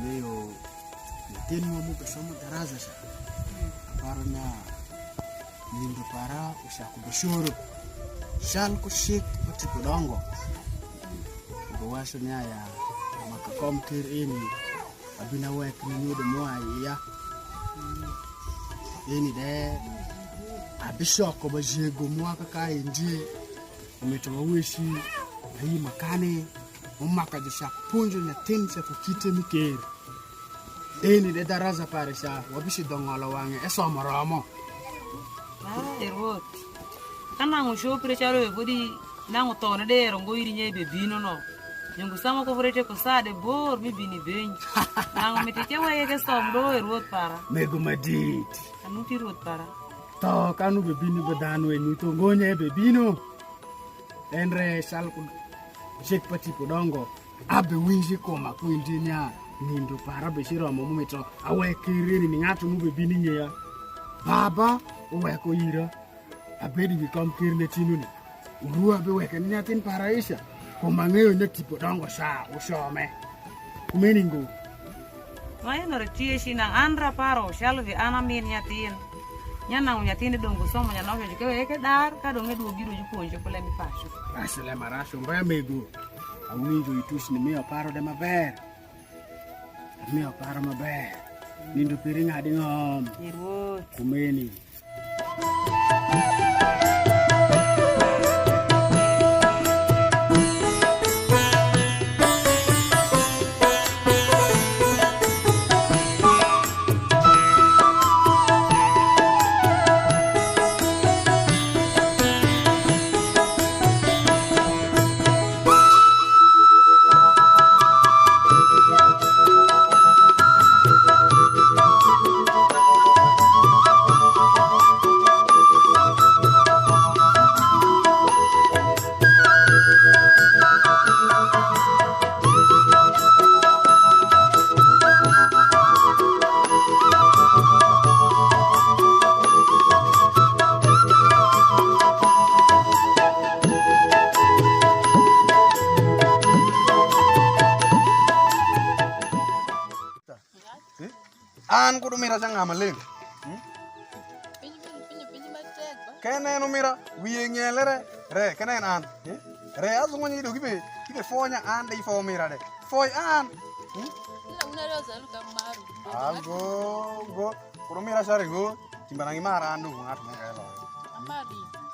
Leo mteni wa muka somo daraza sa aparna lindo para usakubishuru shal kushik pati Judongo bawaso niya ya makakom kir ini abinawek ninyudo moa ya ini de abishoko bajego moa kaka inji umetowawishi hii makane umaka jisha punjo na tense kukite mikir ini de daraza pare sa wabishi dongolo wange esomoromo erot kana ngusho precharo egodi nango tone de rongo iri nye bebino no nyungu sama ko frete ko sade bor mi bini benyi nango meteke waye ke somdo erot para mego madit anuti rot para to kanu bebini badanu enu to ngonye bebino enre salku Jek pati Judongo abe winji koma kuindinya nindo para beshiro momumeto awe kirini ni ngatu mube bininye ya baba uwe ko ira abedi bikom kirne tinuni urua be weke nyatin para isha koma ngeo nyati Judongo sa usome kumeningo maya no retie shina andra paro shalvi anamin nyatin nyana unyatin dongo somo nyana ojo ke eke dar ka donge du giro juponje ko le mi pasho asile marasho mbaya mego awinjo itusi ni mio paro de maber mio paro maber nindo piringa dingom erot kumeni an kudu mira sang amaleng kene no mira wiye ngele re kene an re azungo ni do gibe fonya an dei fo mira de foi an algo go kudu mira sare go timbanangi mara andu ngat ngelo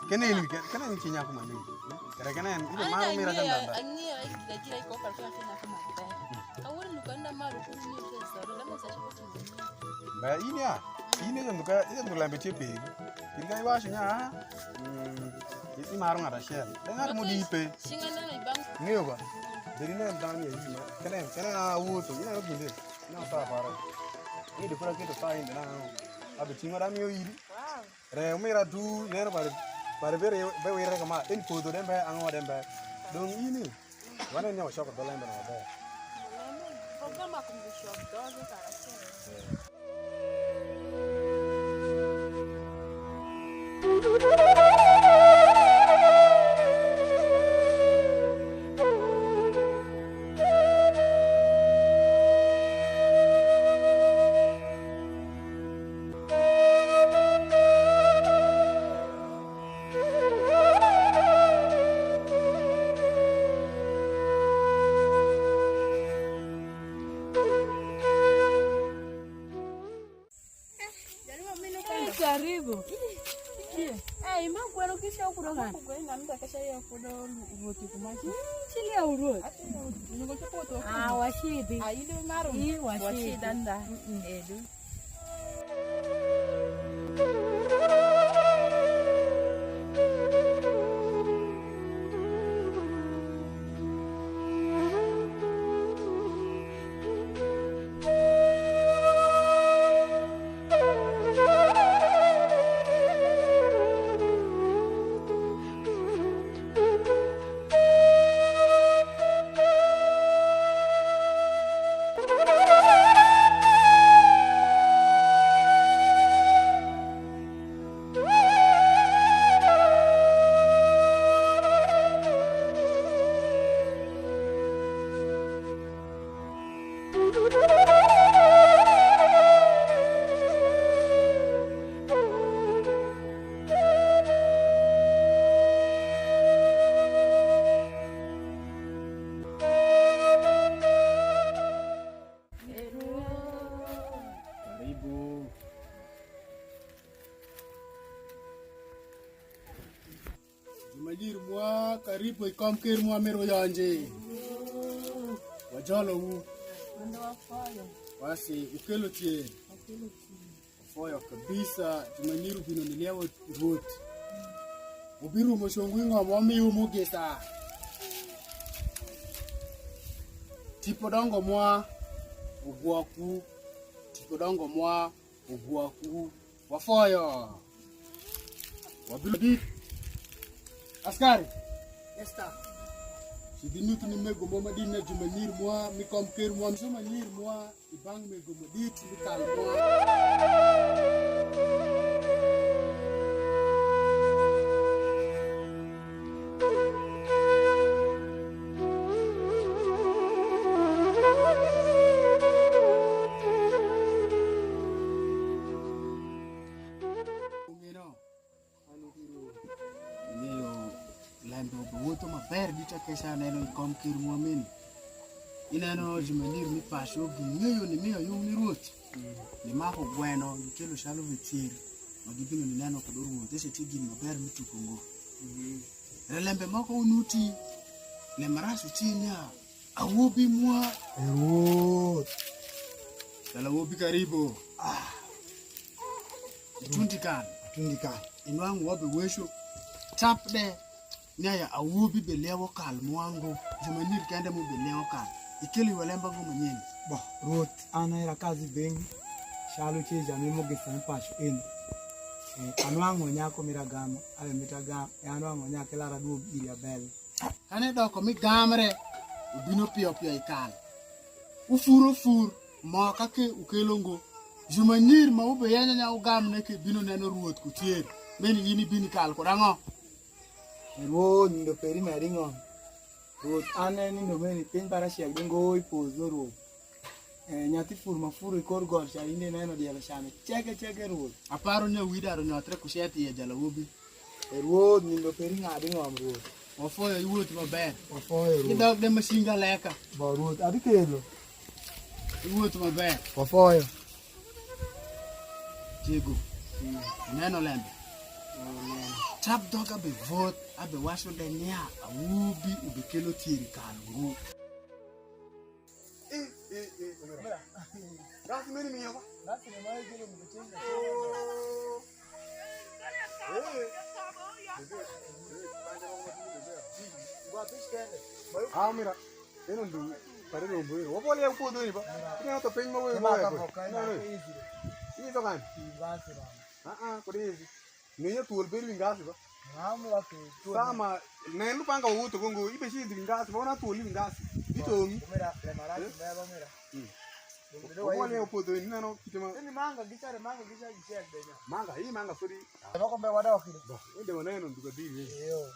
Kenen chinya kuma ni. Kare kenen ile maro mira ganda. Angia kila iko kwa kina kama mbaya. Awali lukanda maro kuni ni pesa. Lama sasa kwa Ba ini ya. Ini yang lambe chepe. Kinga iwa shinya. Ini maro ngara shell. Dengar mu dipe. Singa na ibang. Niyo ba. Dari na ndani ya hivi. Kenen wuto. Ina yo ginde. Ina sa fara. Ini dipura ke to find na. Abe chinga da miyo iri. Wow. Re umira du nero bare bere be wire kama en kodo dembe ango dembe. Dong ini. Wana nyawa shoko dolembe na ba. Programa kumbusho dozo tarasha. Karibu. Ima kwenu kisha ukuroga kugwena mtu akasha ya kudo uroti kumaji. Chili ya uroti. Niko chopoto. Washidi. Ile maro. Washidi Danda. Edu. Majir mwa karibu ikamkir mwa mero yanje. Wajalo hu. Ndo wafoyo. Basi ukelo tie. Wafoyo kabisa tumaniru bino nilewa rot. Ubiru moshongwi ngwa miu mugesa. Tipo dongo mwa uguaku. Tipo dongo mwa uguaku. Wafoyo. Wabiru Askari. Esta. Sidinu tuni mego mama dina jumanir mwa mikomker mwa jumanir mwa ibang mego madit mikal mwa. Woto maber dita kesa neno ikom kir muamin. Ineno jumanir mi pasho gingeyo ni miyo yung ni ruot. Ni mako gweno ni kelo shalo vitir. Magibino ni neno kodo ruot. Ese tigi ni maber mi tukongo. Relembe mako unuti. Le marasu tinya. Awobi mwa. Ruot. Dala wobi karibu. Itundikan. Inwangu wabe wesho. Tap de. Nyaya awubi belewo kal mwango jumanir kende mu belewo kal ikeli walemba go manyeni Bo, ruot ana era kazi beng. Shalo cheja mimo gesan pasho in. Anwango nyako miragamo, ale mitagam, anwango nyake lara duob ili abel. Kane doko mi gamre ubino pio ikal. Ufur ma kake ukelongo jumanir ma ube yanya nya ugam neke bino neno ruot kutier. Meni yini bini kal kodango. Ruot ndo peri meringon. Ruot ane ni ndo meni pin para siag dengo ipozo ruot. Nyati furma furu ikor gor sha inde neno diala shame. Cheke ruot. Aparo nya widaro nyotre kusheti ya jalawobi. Ruot ndo peri ngadi ngom ruot. Wafoyo iwuot maber. Wafoyo ruot. Idog de masinga leka. Bo ruot abikelo. Iwuot maber. Wafoyo. Jego. Neno lembe. trap dog abe vote abe washo denia ubi ubekelo tiri kalungu. Mira. Gas mini mi yako. Gas ni mai gele mchenga. Ah, mira. Eno ndu pare no mbuiro. Wapo le upodo ni ba. Ina to pengo wewe wewe. Ini to kan. Kodi hizi. Niye tuol beri ngasi ba. Sama nenu panga uto kongo ibe shi ngasi ba na tuoli ngasi. Itomi. Mira, le maraki beba mira. Wapo le upodo ni nano kitema. Ini manga gichare manga gichare gichare denya. Manga hii manga sori. Bako mbe wada wakile. Bo, ende waneno nduga dili. Yo.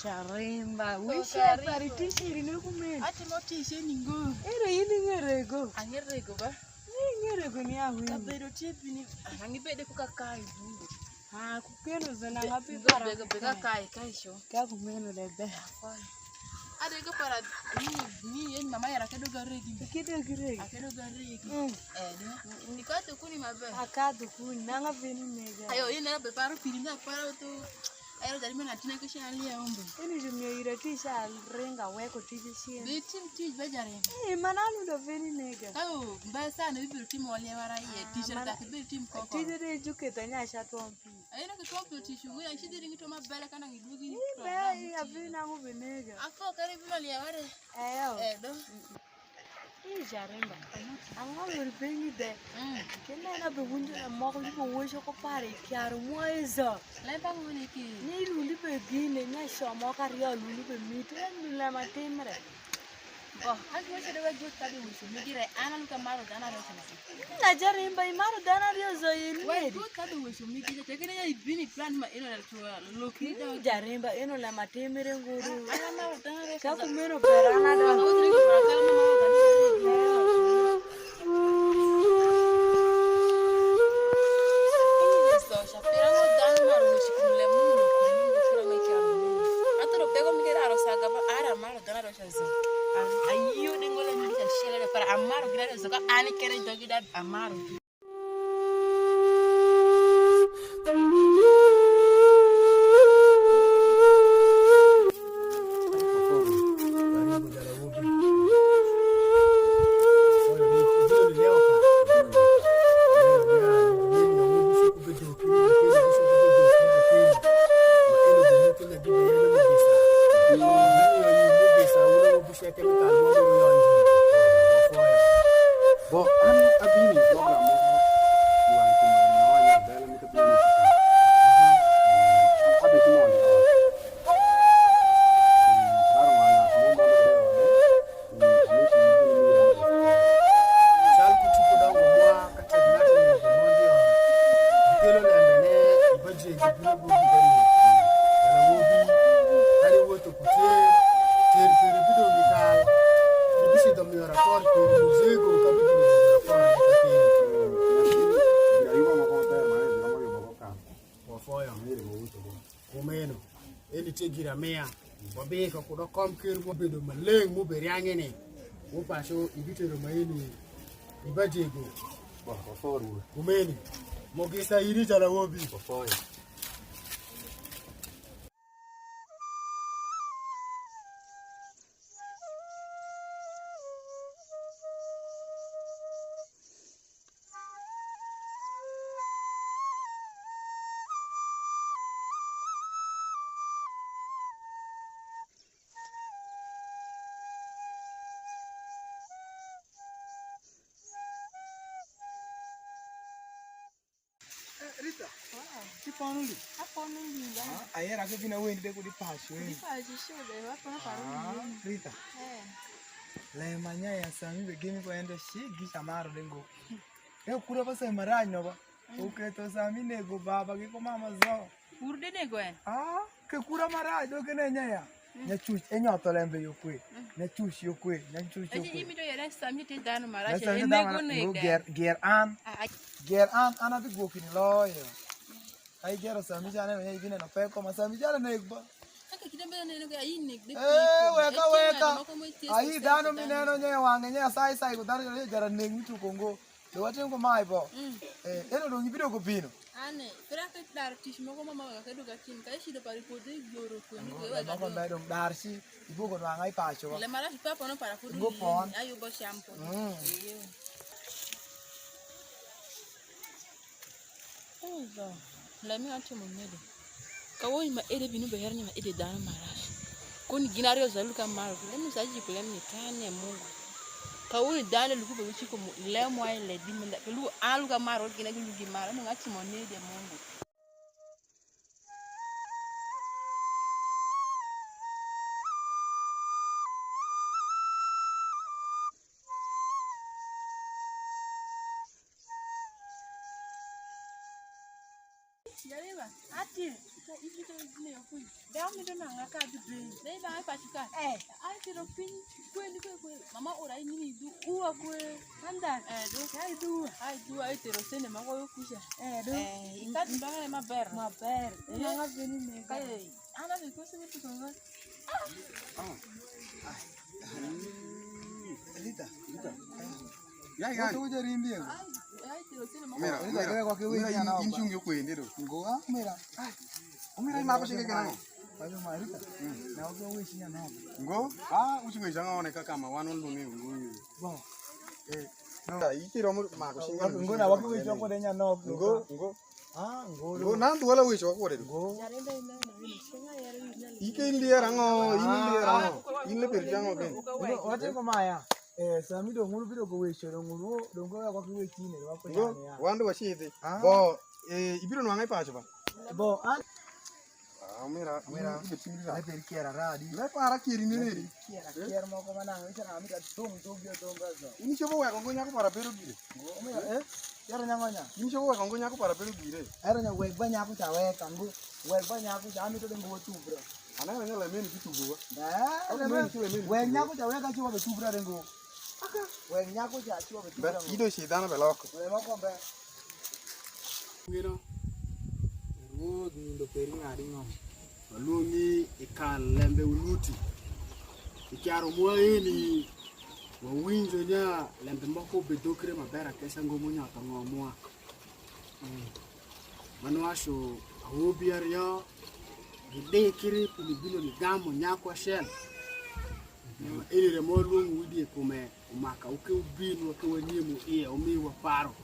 Sharemba, wisha paritishi rinokumeni. Ati motishe ningo. Ero yini ngerego. Angerego ba. Ngerego ni ahu. Kabero tipi ni. Angibede kukakai bungu. Kukeno zana ngapi para. Bega kai sho. Kumeno lebe. Ade go para ni yen mama yara kedo garegi. Kedo garegi. Akedo garegi. Nikate kuni mabe. Akado kuni nanga veni mega. Ayo yena be para piringa para to. Ayo dari mana tina ke shali ya ombe. Ini jumyo ira tisha renga weko tiji shien. Be tim bejare. Mananu do veni mega. Ayo mba sana bibi tim wale mara ye t-shirt ta bibi tim koko. Tiji de juke tanya sha tompi. Ayo na ke tompi tishu ya shidi ringi to mabela kana ngidugi. Be avina ngube mega. Afo karibu wale ya wale. Ayo. Do. Jaremba. Anga urbengi de. Kena na behunde na moko lipo wesho ko pare kiaro moeza. Lempa ngone ki. Ni luli be gine na shomo kario luli be mitu ni la matemre. Bo, haki wesho de wajut tabi wesho. Migire ana luka maro dana ro sana. Na Jaremba imaro dana rio zoyeni. Wajut tabi wesho migire tekene ya ibini plan ma ino na tuwa loki. Jaremba ino la matemre nguru. Ana maro dana ro sana. Kaku meno perana da. Udri ko para kala mama dana. Ayo dengola ni bisa shela para amaro grado zaka ani kere dogi da amaro. Hello. check it out. Bo an abini program mo yuan ti ma na ya bela mi ka bi ni abi ti mo ni baro ma na mo ma de o ni ti ni Sal ku ci ko da mo ka ta na ta ni mo ndi o kelo le ne baje ji bu bu di gari dala wo bi ari wo to ku ter bido mi ka ni bisi do mi rapport ke musée go ka bi Kumeno, eli tegira mea, wabeka kuda komkir mo bedo maleng mo beriangene. Mo paso ibitero maini ibajego. Kumeni, mo gisa iri jala wobi. Rita, ti ponuli. Ayer aku bina wendi de ko di pasio. Rita. Le manya ya sami be gemi ko ende shi gi samaro dengo. E kura pa sai maraj no ba. O ke to sami ne go baba ki ko mama zo. Urde ne go en. Ke kura maraj do ke ne nya ya. Nya chuch enyo to lembe yo kwe. Nya chuch yo kwe, nya chuch yo kwe. Mi do yere sami te danu maraj Ne go ne go ga. ger an. Ger an ana bi go kin lo yo. Ai gero sami jana ne ibine no pe ko ma sami jana ne ba. Weka. Ai dano mi neno nye wange nye sai ko dano nye jara nengi tu kongo. Do watem ko mai bo. Eno do ngibido ko bino. Ane, pero que dar tish mo ko mama ka do ka tin ka shi do pari ko de yoro ko ni ko Ba ko dai dong darsi ibu ko wangai pa cho. le mara pa pono para ko Ngo pon. ayo bo shampoo. Oza. La mi ante mo medo. Ka wo ma ede binu be hernya ma ede dana mara. Ko ni ginario za luka mara. Le mi saji ko le mi tane Mungu. Ka wo ni dana luku be chi ko le mo ai le di menda. Ke lu aluka mara o gina lu gi mara mo ngati mo ne de Mungu. Yareba, ati, ka ibito ne okui. Dao mi dona ngaka di brain. Dai ba pa chika. Ai tiro pin kweni kwe. Mama ora ini du uwa kwe. Anda. Do. Ai tiro sene mako yokusha. Do. Ikati banga ma ber. Ma ber. Nga veni ne kai. Ana de ko se tu konga. Rita. Ya Ko to jari mbie. Ai tiro sene mako. mira kwa kiwe mira na inchung yo kwende do Ngo mira. mira ma ko singe kana Ayo ma Rita. Na ko we sinya na. ngo uchinge janga one kama wanon do ne ngo Bo. no itiro ma ko singe Ngo na wakiwe choko de nya no. ngo Ngo nan duala we chwa ko de Ngo. Yareba ina na ni senga yare ina. ike indirango inle per jango ben Wate ko maya. Sami do ngulu bido ko we choro ngulu do ngo kwa kiwe chine wa ko ngo ya. wando washite bo ibiro no ngai pacho ba Bo an mira ai per chiara radi. le para kiri ni ni Chiara mo ko mana ngi sana mi da tung bio ga zo. ini chobo wa kongo nyako para pero gire Mira Chiara nyangonya. ini chobo wa kongo nyako para pero gire Era nya we banya ku ta we kangu. We banya ku ta mi to ngo tu bro. ana na le meni kitu go We nya ku ta we ka chi wa tu bro ngo. We nya ku ta chi wa tu be bro. ido shedana belok We mo ko be. Ngiro. Road ni ndo peri ngari ngom. Malungi ikal lembe uluti. Ikiaro moini. Wa winzo nya lembe moko bedokre mabera kesa ngomo nya to ngomwa. Manwasho awobiaria gide kiri pilibilo ni gamo nyako shel. Ili remolungu widi kume umaka uke ubinu ke wanimu iya umiwa paro.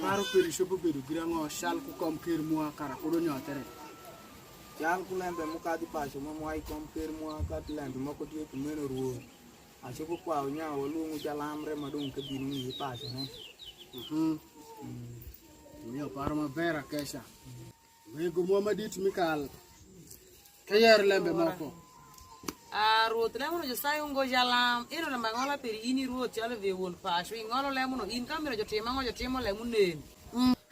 Paro perishopo bedo girango shal ku kom kir mua kara kodo nyotere. Chal kulembe muka di pasho mamwai kompir mua kat lembe mako tie kumeno ruo. Acho ko kwa nya olungu jalamre madung ke binu ni pasho ne. Mio parma vera kesha. Mego mo madit mikal. Kayer lembe mako. Ruoth lemo no Nyasaye ungo jalam iro na mangola peri ini ruoth chalo ve won pasho ingolo lemo no in kamera jotima ngo jotimo lemo nen.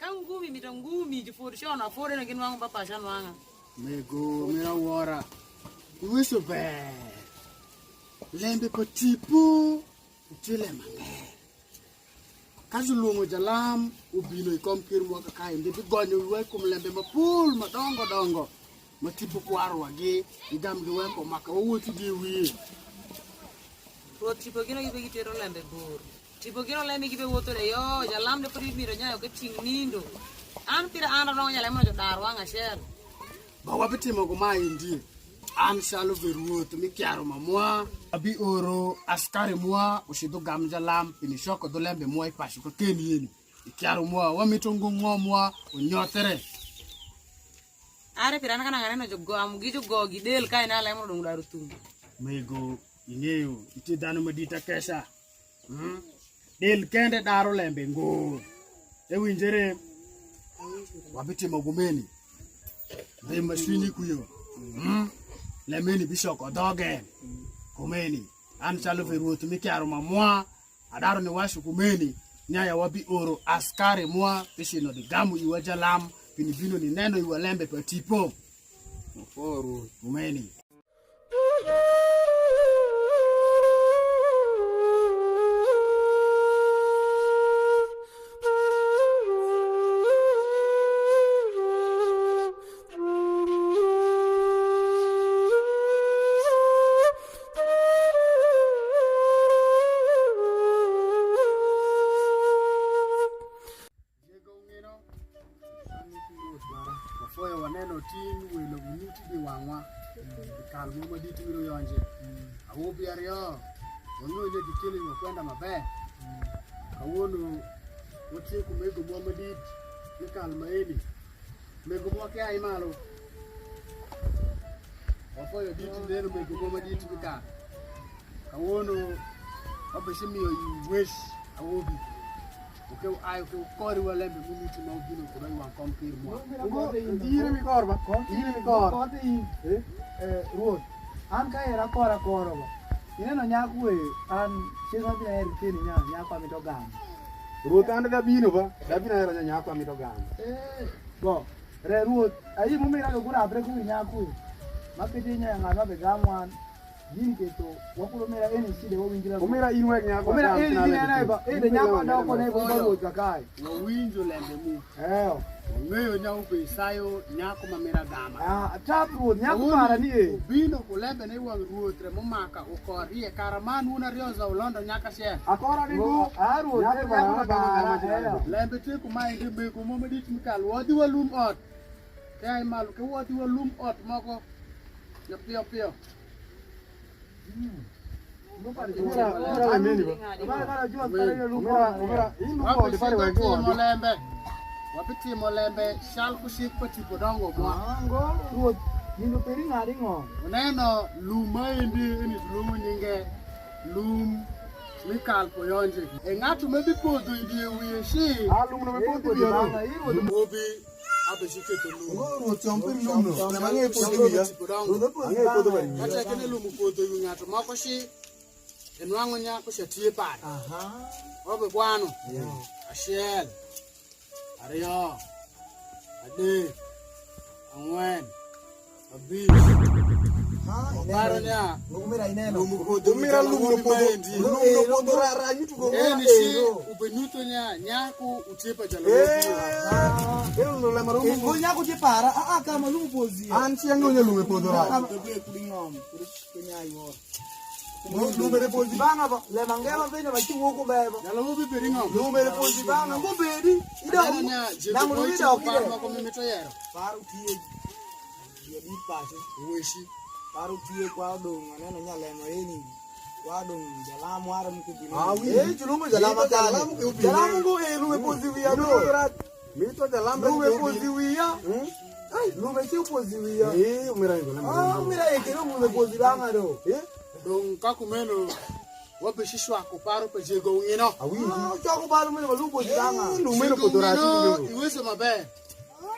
Ka ngumi mitangumi jifur shona fore na ginwango ba pasha nwanga. Mego mira wora. Wiso be. Lembe ko tipo utile mange. Kazu lungo jalam ubino ikompir mo kakai ndi gonyo we kum lembe mapul madongo dongo. Matipu kwaro wage idam giwempo maka owuti di wi. Ruoth tipo gino gibe gitero lembe bor. Tipo gino lembe gibe woto le yo jalam de pori miro nyayo ke ting nindo. An pira an no nyale mo jodar wanga sher. Ba wabitimo go mai ndi. An shalo veruot mi kiaro mamwa abi oro askari mwa ushido gamja lam ini shoko do lembe mwa ipashi ko keni yeni. Ikiaro mwa wamitongo mwa unyotere. Are pirana kana ngane no jogo amugi jogo gidel kai na lemo dum daru tum. Mego inyeyo iti danu medita kesha. Del kende daro lembe ngo. Ewinjere wabitimo gumeni. Be mashini kuyo. Lemeni bishoko doge. Kumeni. An chalo veruot mi kiaro mamwa. Adaro ni washu kumeni. Nyaya wabi oro askari mwa pishino di gamu iwaja lam. Pinibino ni neno iwa lembe pa tipo. Mforo kumeni. Wafoya waneno tin welo unuti di wangwa. Kalmo maditi wiro yonje. Awobi ario. Wanyo ile dikili mkwenda mabe. Kawono wote kumego mwa madit. Kalma eni. Mego mwa kia imalo. Wafoya diti deno mego mwa maditi bika. Kawono wabeshimi yo wish awobi. Okay, I will call you a lembe munuti na ubino kwa iwa kompir mwa. Ndire mi korba. Ndire mi korba. Ruoth. An ka era kora koro ba. Ineno nyakwe an chieng' bina eri keni nyakwa mito gam. Ruoth an dabino ba. Dabina era nyakwa mito gam. Bo. Re ruoth. Ayi mumira go kura abre kuwi nyakwe. Makete nya ng'ama be gamwan. Yin keto wakuro mera eni side wo winjira. Omera inwe nyakwa. Omera eni ne ba. Ede nyakwa doko ne go ruoth kakai. Wo winjo lembe mu. Ngeyo nyawo be sayo nyako mamera gama. Tap ruoth nyako mara ni e. Bino ko lembe ne wang ruoth re momaka ukori e karaman una rioza ulondo nyaka she. Akora ni go. Ruoth nyako gama. Lembe te ko mai ndi be ko momedit mikal wodi walum ot. Kay mal ke wodi walum ot moko. Yo pio. Wapiti molembe shal kushik pati podongo mwa. Ruoth nindo peri ngari ngo. Uneno luma indi ini lumu nyinge lum mikal poyonje. Engatu mebi podo indi wiye shi. Lumu no mepodo biyo. Mobi abeshike to lumu. Ruoth chompir lumu no. Nange podo biya. Nange podo bari. Kata kene lumu podo yu ngatu mako shi. Enwango nyako shatie pare. Obe kwano. Ashel. Ario. Ade. Angwen. Abi. Baronya. Ngumira ineno. Umira lumu no podo. Lumu no podo rara yitu go. Ni si ubenuto nya nyaku utipa jalo. Elo le marumu. Ngo nyako je para kama lumu pozi. An siango nya lumu podo rara. Kama dobe kulingom. Kenya iwo. Lumu re pozi banga ba. Le mangema bene ba chi woko beba. Jalo ubi beringom. Lumu re pozi banga ngo bedi. Ida nya na mu ida okide. Ko mimito yero. Paru tie. Ye di pase. Weshi. Paru tie kwa dong aneno nyalemo eni. Kwa dong jalamu ara mkubini. Chulumu jalama kale. Jalamu go lumu pozi wiya do. Mito jalama lumu pozi wiya. Ai, lu me tiu pozi wi ya. Umira ngo Ah, mira ye kero mu me pozi langa do. Dong kakumeno wabe shishwa kuparo pe jego ngino. Ah, cha ko balu me lu pozi langa. Lumeno potorati Iwese mabe.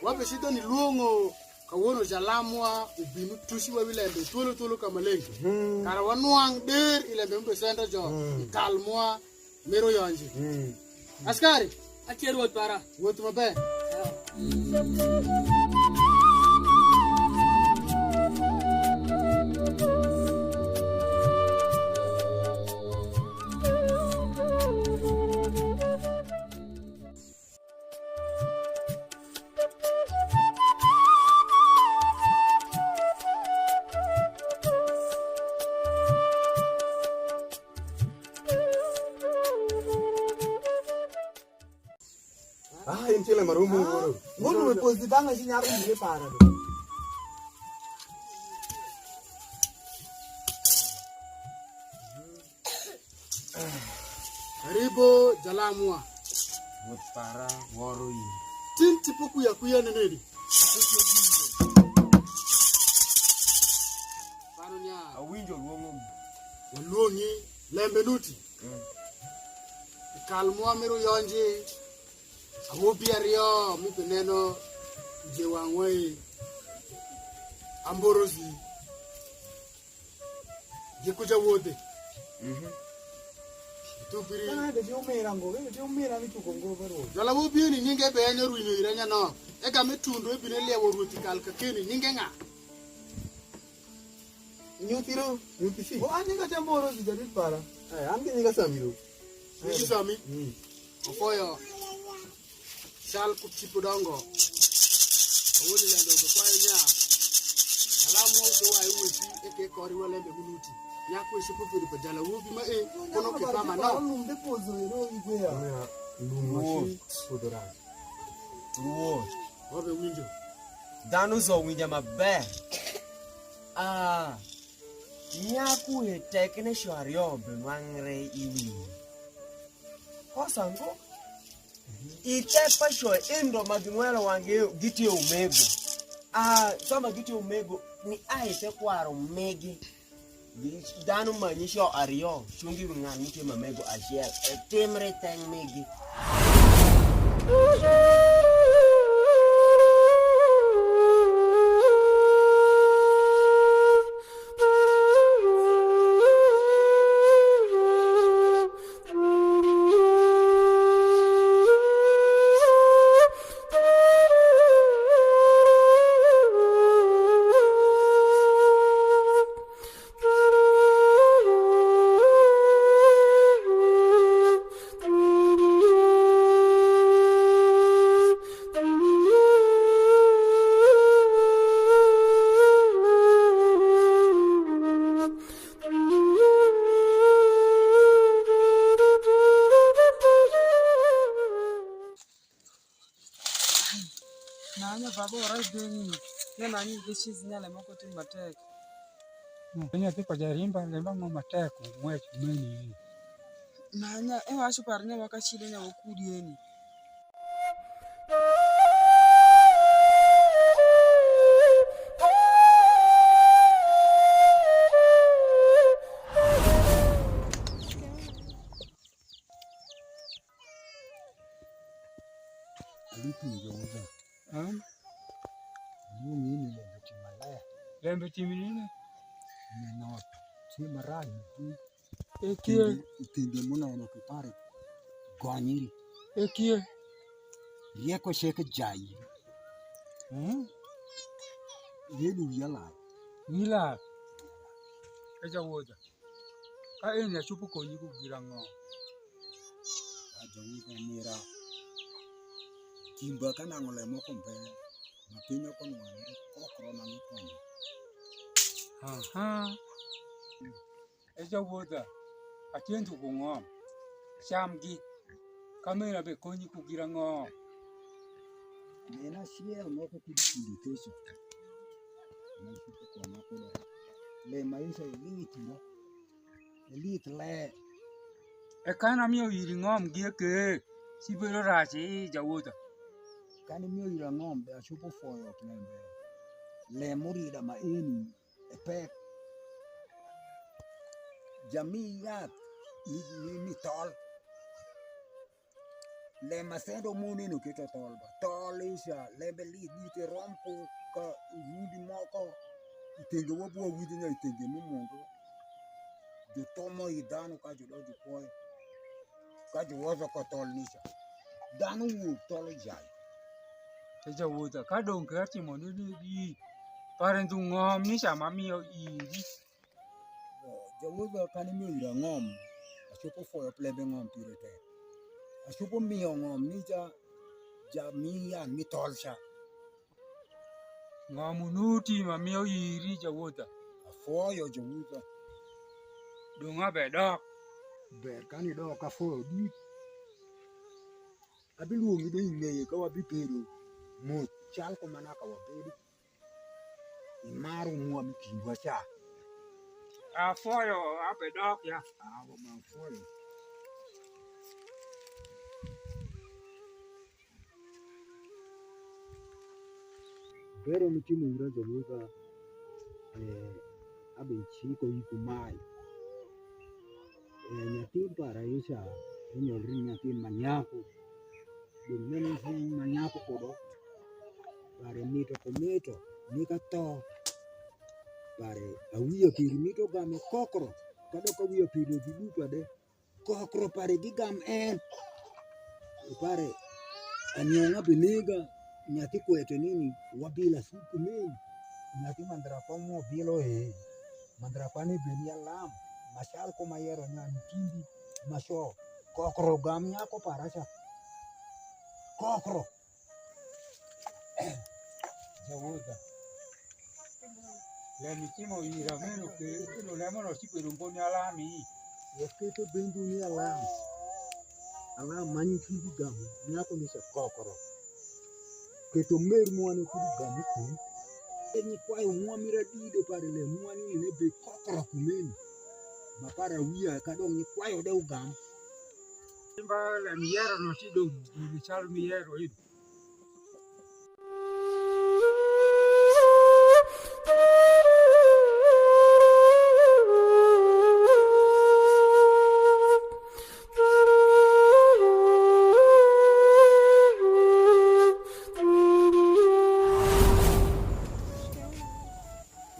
Wabe shito ni luongo kawono jalamwa ubinu tushi wa wilembe tolo kamalengi. Kara wanuang der ilembe mbe senda jo. Kalmwa mero yonji. Askari, Achiel wuoth para. wuoth maber. Ah, in chile marumbu ngoro. Ngunu me pozi langa si nyaru ni para do. Karibu jalamwa. Mutpara woro yi. Tin tipo kuya nenedi. Paro nya Awinjo luongo. waluongi lembe nuti. Kalmwa mero yonji. Awobi ariyo mi peneno je wangwe amborozi. Je kuja wode. Tupiri. Kana de jo mera ngo, de jo mera ni tuko ngo baro. Jala wobi ni ninge be nya ruinyo iranya no. Ega metundo e bine lewo ruti kalka keni ninge nga. Nyutiro, nyutisi. O ani ka tamboro si jadi para. Amge nyinga samiro. Niki sami. Ofoyo. Shal kuchipu dongo. Owoni lendo ko kwa nya. Alamu do wa iwesi eke kori wala be minuti. Yakwe shipu piri pa jala wobi ma kono ke pama no. Lu de pozo ro igwe ya. Umira lumo potorati. Ruo. Wabe winjo. Dhano zo winja maber. Nyaku e tekne shwario benwangre iwi. Kosango. Ite pasho endo magimwelo wange giti umego. Sama giti umego ni aite kwaro megi. Dhano manyisho ario shungi ngani ke mamego achiel. Temre teng megi. Nanya baba ora deni. Ne nani geshizi nyale moko tu matek. Penya tipo jarimba lemba mo mateko mweche meni. Nanya washo parnya wakashile nya okudi eni. Lembe timinine. No, si marani. Ekie. Itinde muna eno kipare. Gwanyiri. Ekie. Yeko sheke jayi. Yelu yala. Mila. Eja woda. Ka enya chupu konyi kugira ngo. Ajawu mira. Timba kana ngole mo kompe. Mapinyo kono ngani kokro na nikono. Eja woda. Atiendu kungo. Shamgi. Kamera be konyi kugira ngo. Nena shia moko kudikindi kesho. Nasipo kwa makolo. Le maisha elite no. Elite le. Ekana mio yiri ngom gieke. Sibero rache eja woda. kani mio ira ng'ombe achupo foyo klembe le murida ma ini epek jamii yat ni tol le masendo muni no kita tol ba tol isha le beli di te rompo ka yudi moko itenge wo bo widi na itenge no mondo de tomo idano ka judo ju poi ka ju wozo ko tol nisha dano wu tol jai Teja wuta ka dong ka ti mo ni parentu ngom ni sama mio iri jawuza kani mio ira ngom achupo foyo plebe ngom pirete achupo mio ngom ni jamii ya mi tol sha ngomunuti ma mio iri ja wuta afoyo jawuza donga be dok ber kani do ka foyo di abiluongi do ing'eye ka wabipero mo chal ko mana ka wabedo imaru muam kindwa cha a foyo a be dok ya awo ma foyo bero mitimo ira jawuza abin chiko yiku mai nyatin para isha nyolri nyatin manyako dun manyako kodo pare mito komito nika to pare awiyo piri mito game kokro kado ka wiyo piri gidu pade kokro pare gigam en pare anyonga biniga nyati kwete nini wabila suku mei nyati mandra komo bilo mandra pani benia lam mashal ko mayero nyani tindi masho kokro gam nyako paracha kokro jawuta le mitimo ira meno ke no le mono si per un po' ni alami wakete bendu ni alam mani tindi gam nyako ni se kokro keto mer muane kudu gam ku ni kwayo muamira dide pare le muani ne be kokro kumeni mapara wiya kadong ni kwayo de ugam ba le MIR no si dong ni chal MIR o idu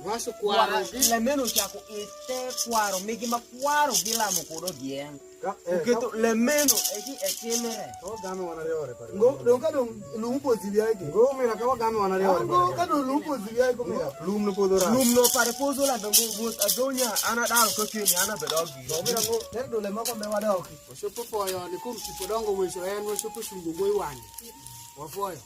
Wasu kwaro le meno chako ite kwaro migi makwaro bila mokodo gien uketo le meno eki etimere o game wana reore pare Ngo donka dong lumpo zibia ike. go mira ka game wana reore Ngo kado lumpo zibia ike mira. lum no podora lum no pare pozo la bengo bus adonya ana dal ko kini ana bedogi Mira ngo nek dole mako me wada oki. Oshopo foyo ni kum sipodongo weso en oshopo sungu goi wani. Wafoyo.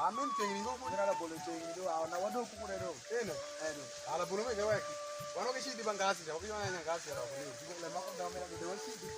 amin tengi go ko dara bolo tengi do awana wado ku kure do ene ala bolo me jawa ki wano ke shidi bangasi ja obi wana ngasi ra ko ni le mako da me de won shidi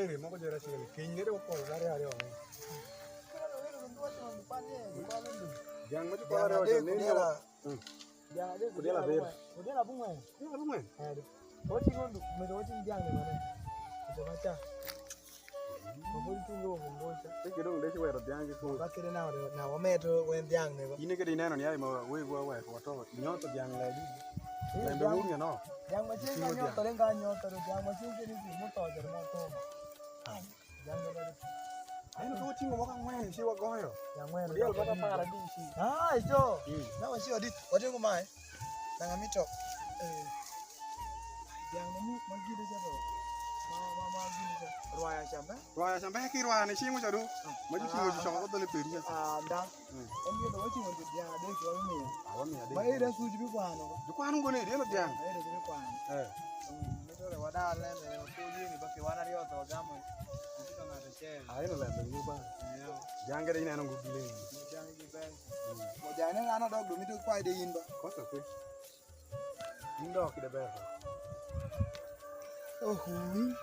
ere moko jera chile. Kingere ko gare are o. Yang mo ko are o ne ne. Jangan ada Kudela ber. Kudela bunga. Ya bunga. Ada. Oti ngondo, medo oti jangan mana. Kita baca. Mabul tungo ngoja. Teke dong desi wero diange ko. Bakere na wameto wen diang ne. Ine ke dineno ni ai mo we go we ko to. Nyoto diang la di. Lembe wuri no. Yang macam kan nyoto lenga nyoto yang macam ni moto jar moto. Jangan ada. Ayo ko tingo mo kan ngwe si wa go yo. Yang wen. Dia baka paradisi. Ah, itu. Na wasi odi. Odi ko mai. Tanga mito. Yang nemu magi de jaro. Mama gini je. Ruaya siapa? Ruaya sampai ki ruaya ni singo jadu. Maju singo ju sama ko tole peri. Ah, dah. Endi lo wati wonde dia de ko ni. Awa mi ade. Ba ira suji bi kwano. Ju kwanu go ne dia lo diang. Ira bi kwano. Mito le wada le ko yini ba ke wana rio to gamo. Mito na de che. Ai no lembe ngu ba. Jange de ina no gudule. Jange ki ba. Mo jane ana dog do mito kwai de yin ba. Ko so ke. Indo ki de ba. Oh hui.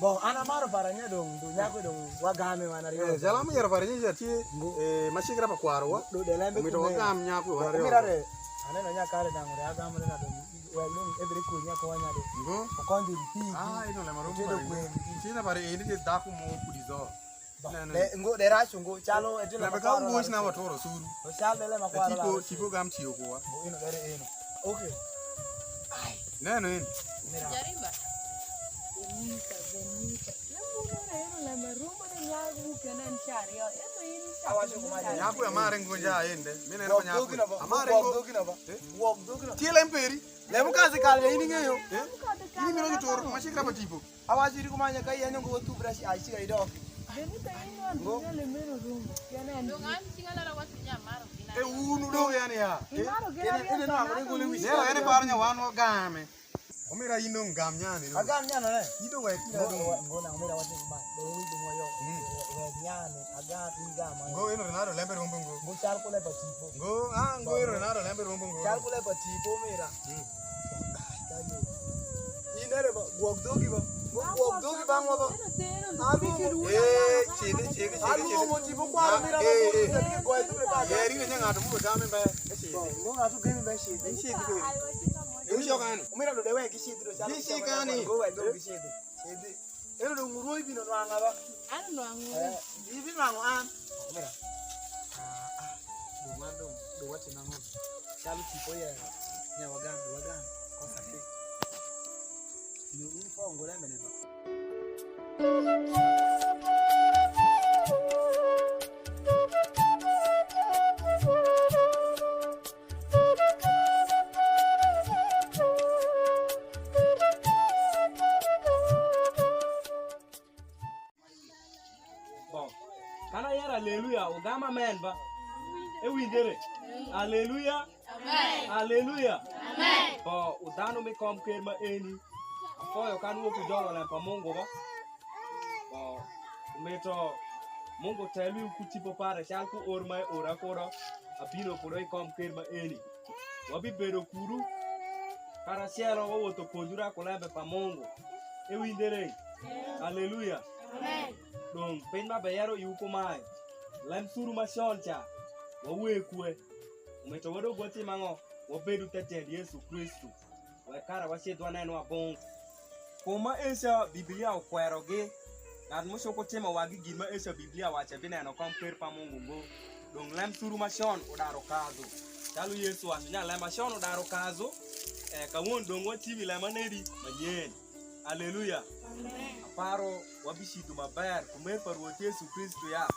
Bon, ana maro paranya dong, dunia aku dong, wagame wana rio. Jalan mi paranya jadi MACIKIRA pa kwaro wa. Do de lembe Mi to gam nya ko wana rio. Mirare, ana nanya kare dang re agame na dong. Walung every kunya ko wana de. Ngo. Okonde di. Ah, ino le marum pare. Sina pare ini de daku mo kudizo. Ngo de rasu ngo chalo Le ba ka boys na watoro suru. O chalo le makwaro. Tipo gam tiyo ko wa. Ino dere ino. Okay. Ai. Neno ini. Jarimba. Nyaku amare ngoja aende. Mimi naenda nyaku. Amare ngo. Tiele mperi. Le mukazi kale ini ngeyo. Ini miro kitoro MACIKIRA pa tipo. Awajiri kumanya kai yanyo ngo tu brush ai siga ido. Unu dong yani ya. Ini no amane gole wi. Leo yani parnya wano game. Omira ino ngam nyane no. Agam nyana ne. Ido wa kila do. Ngona umira wate kumai. Do wi do moyo. Nyane agam ingama. Go ino Ronaldo lembe rombo go. Go char kule patipo. Go ino Ronaldo lembe rombo go. Char kule patipo mira. Inere ba gogdogi ba. Gogdogi ba ngo ba. Chede. Alu mo tipo kwa mira ba. Go etu ba. Yeri ne ngado mu dame ba. Ngo ngatu gemi ba shede. Shede. Yo kani. Umira do dewe kishede do char. Kishikani. Go etu kishede. Shede. Ero do nguro ibi no anga ba. Ano no angu. Ibi mango an. Umira. Do wati na ngo. Chalu tipo ya. Nya wagan. Kosa ke. Ni uniform ngora mene ba. Kana yara hallelujah ugama men ba. Ewindere. Hallelujah. Amen. Hallelujah. Amen. Bo udano me kom kerma eni. Afoyo kanu ku jolo na pa Mungu ba. Bo umeto Mungu telu kutipo pare shanku orma ora kora abino koro kom kerma eni. Wabi bedo kuru para siero wo to konjura kolambe pa Mungu. Ewindere. Hallelujah. Amen. Dong penma bayaro yuko mai. Lem suru mashoncha. Wawe kwe. Umeto wado gwati mango. Wabedu tete Yesu Kristo. Wakara washetwa neno abong. Koma esa Biblia okwerogi. Ngad mushoko tema wagi gima esa Biblia wacha bineno compare pa Mungu go. Dong lem suru mashon odaro kazo. Chalu Yesu wasinya lem mashon odaro kazo. Kawon dong wativi lem anedi manyen. Hallelujah. Amen. Aparo wabishitu maber kumer paruot Yesu Kristo ya.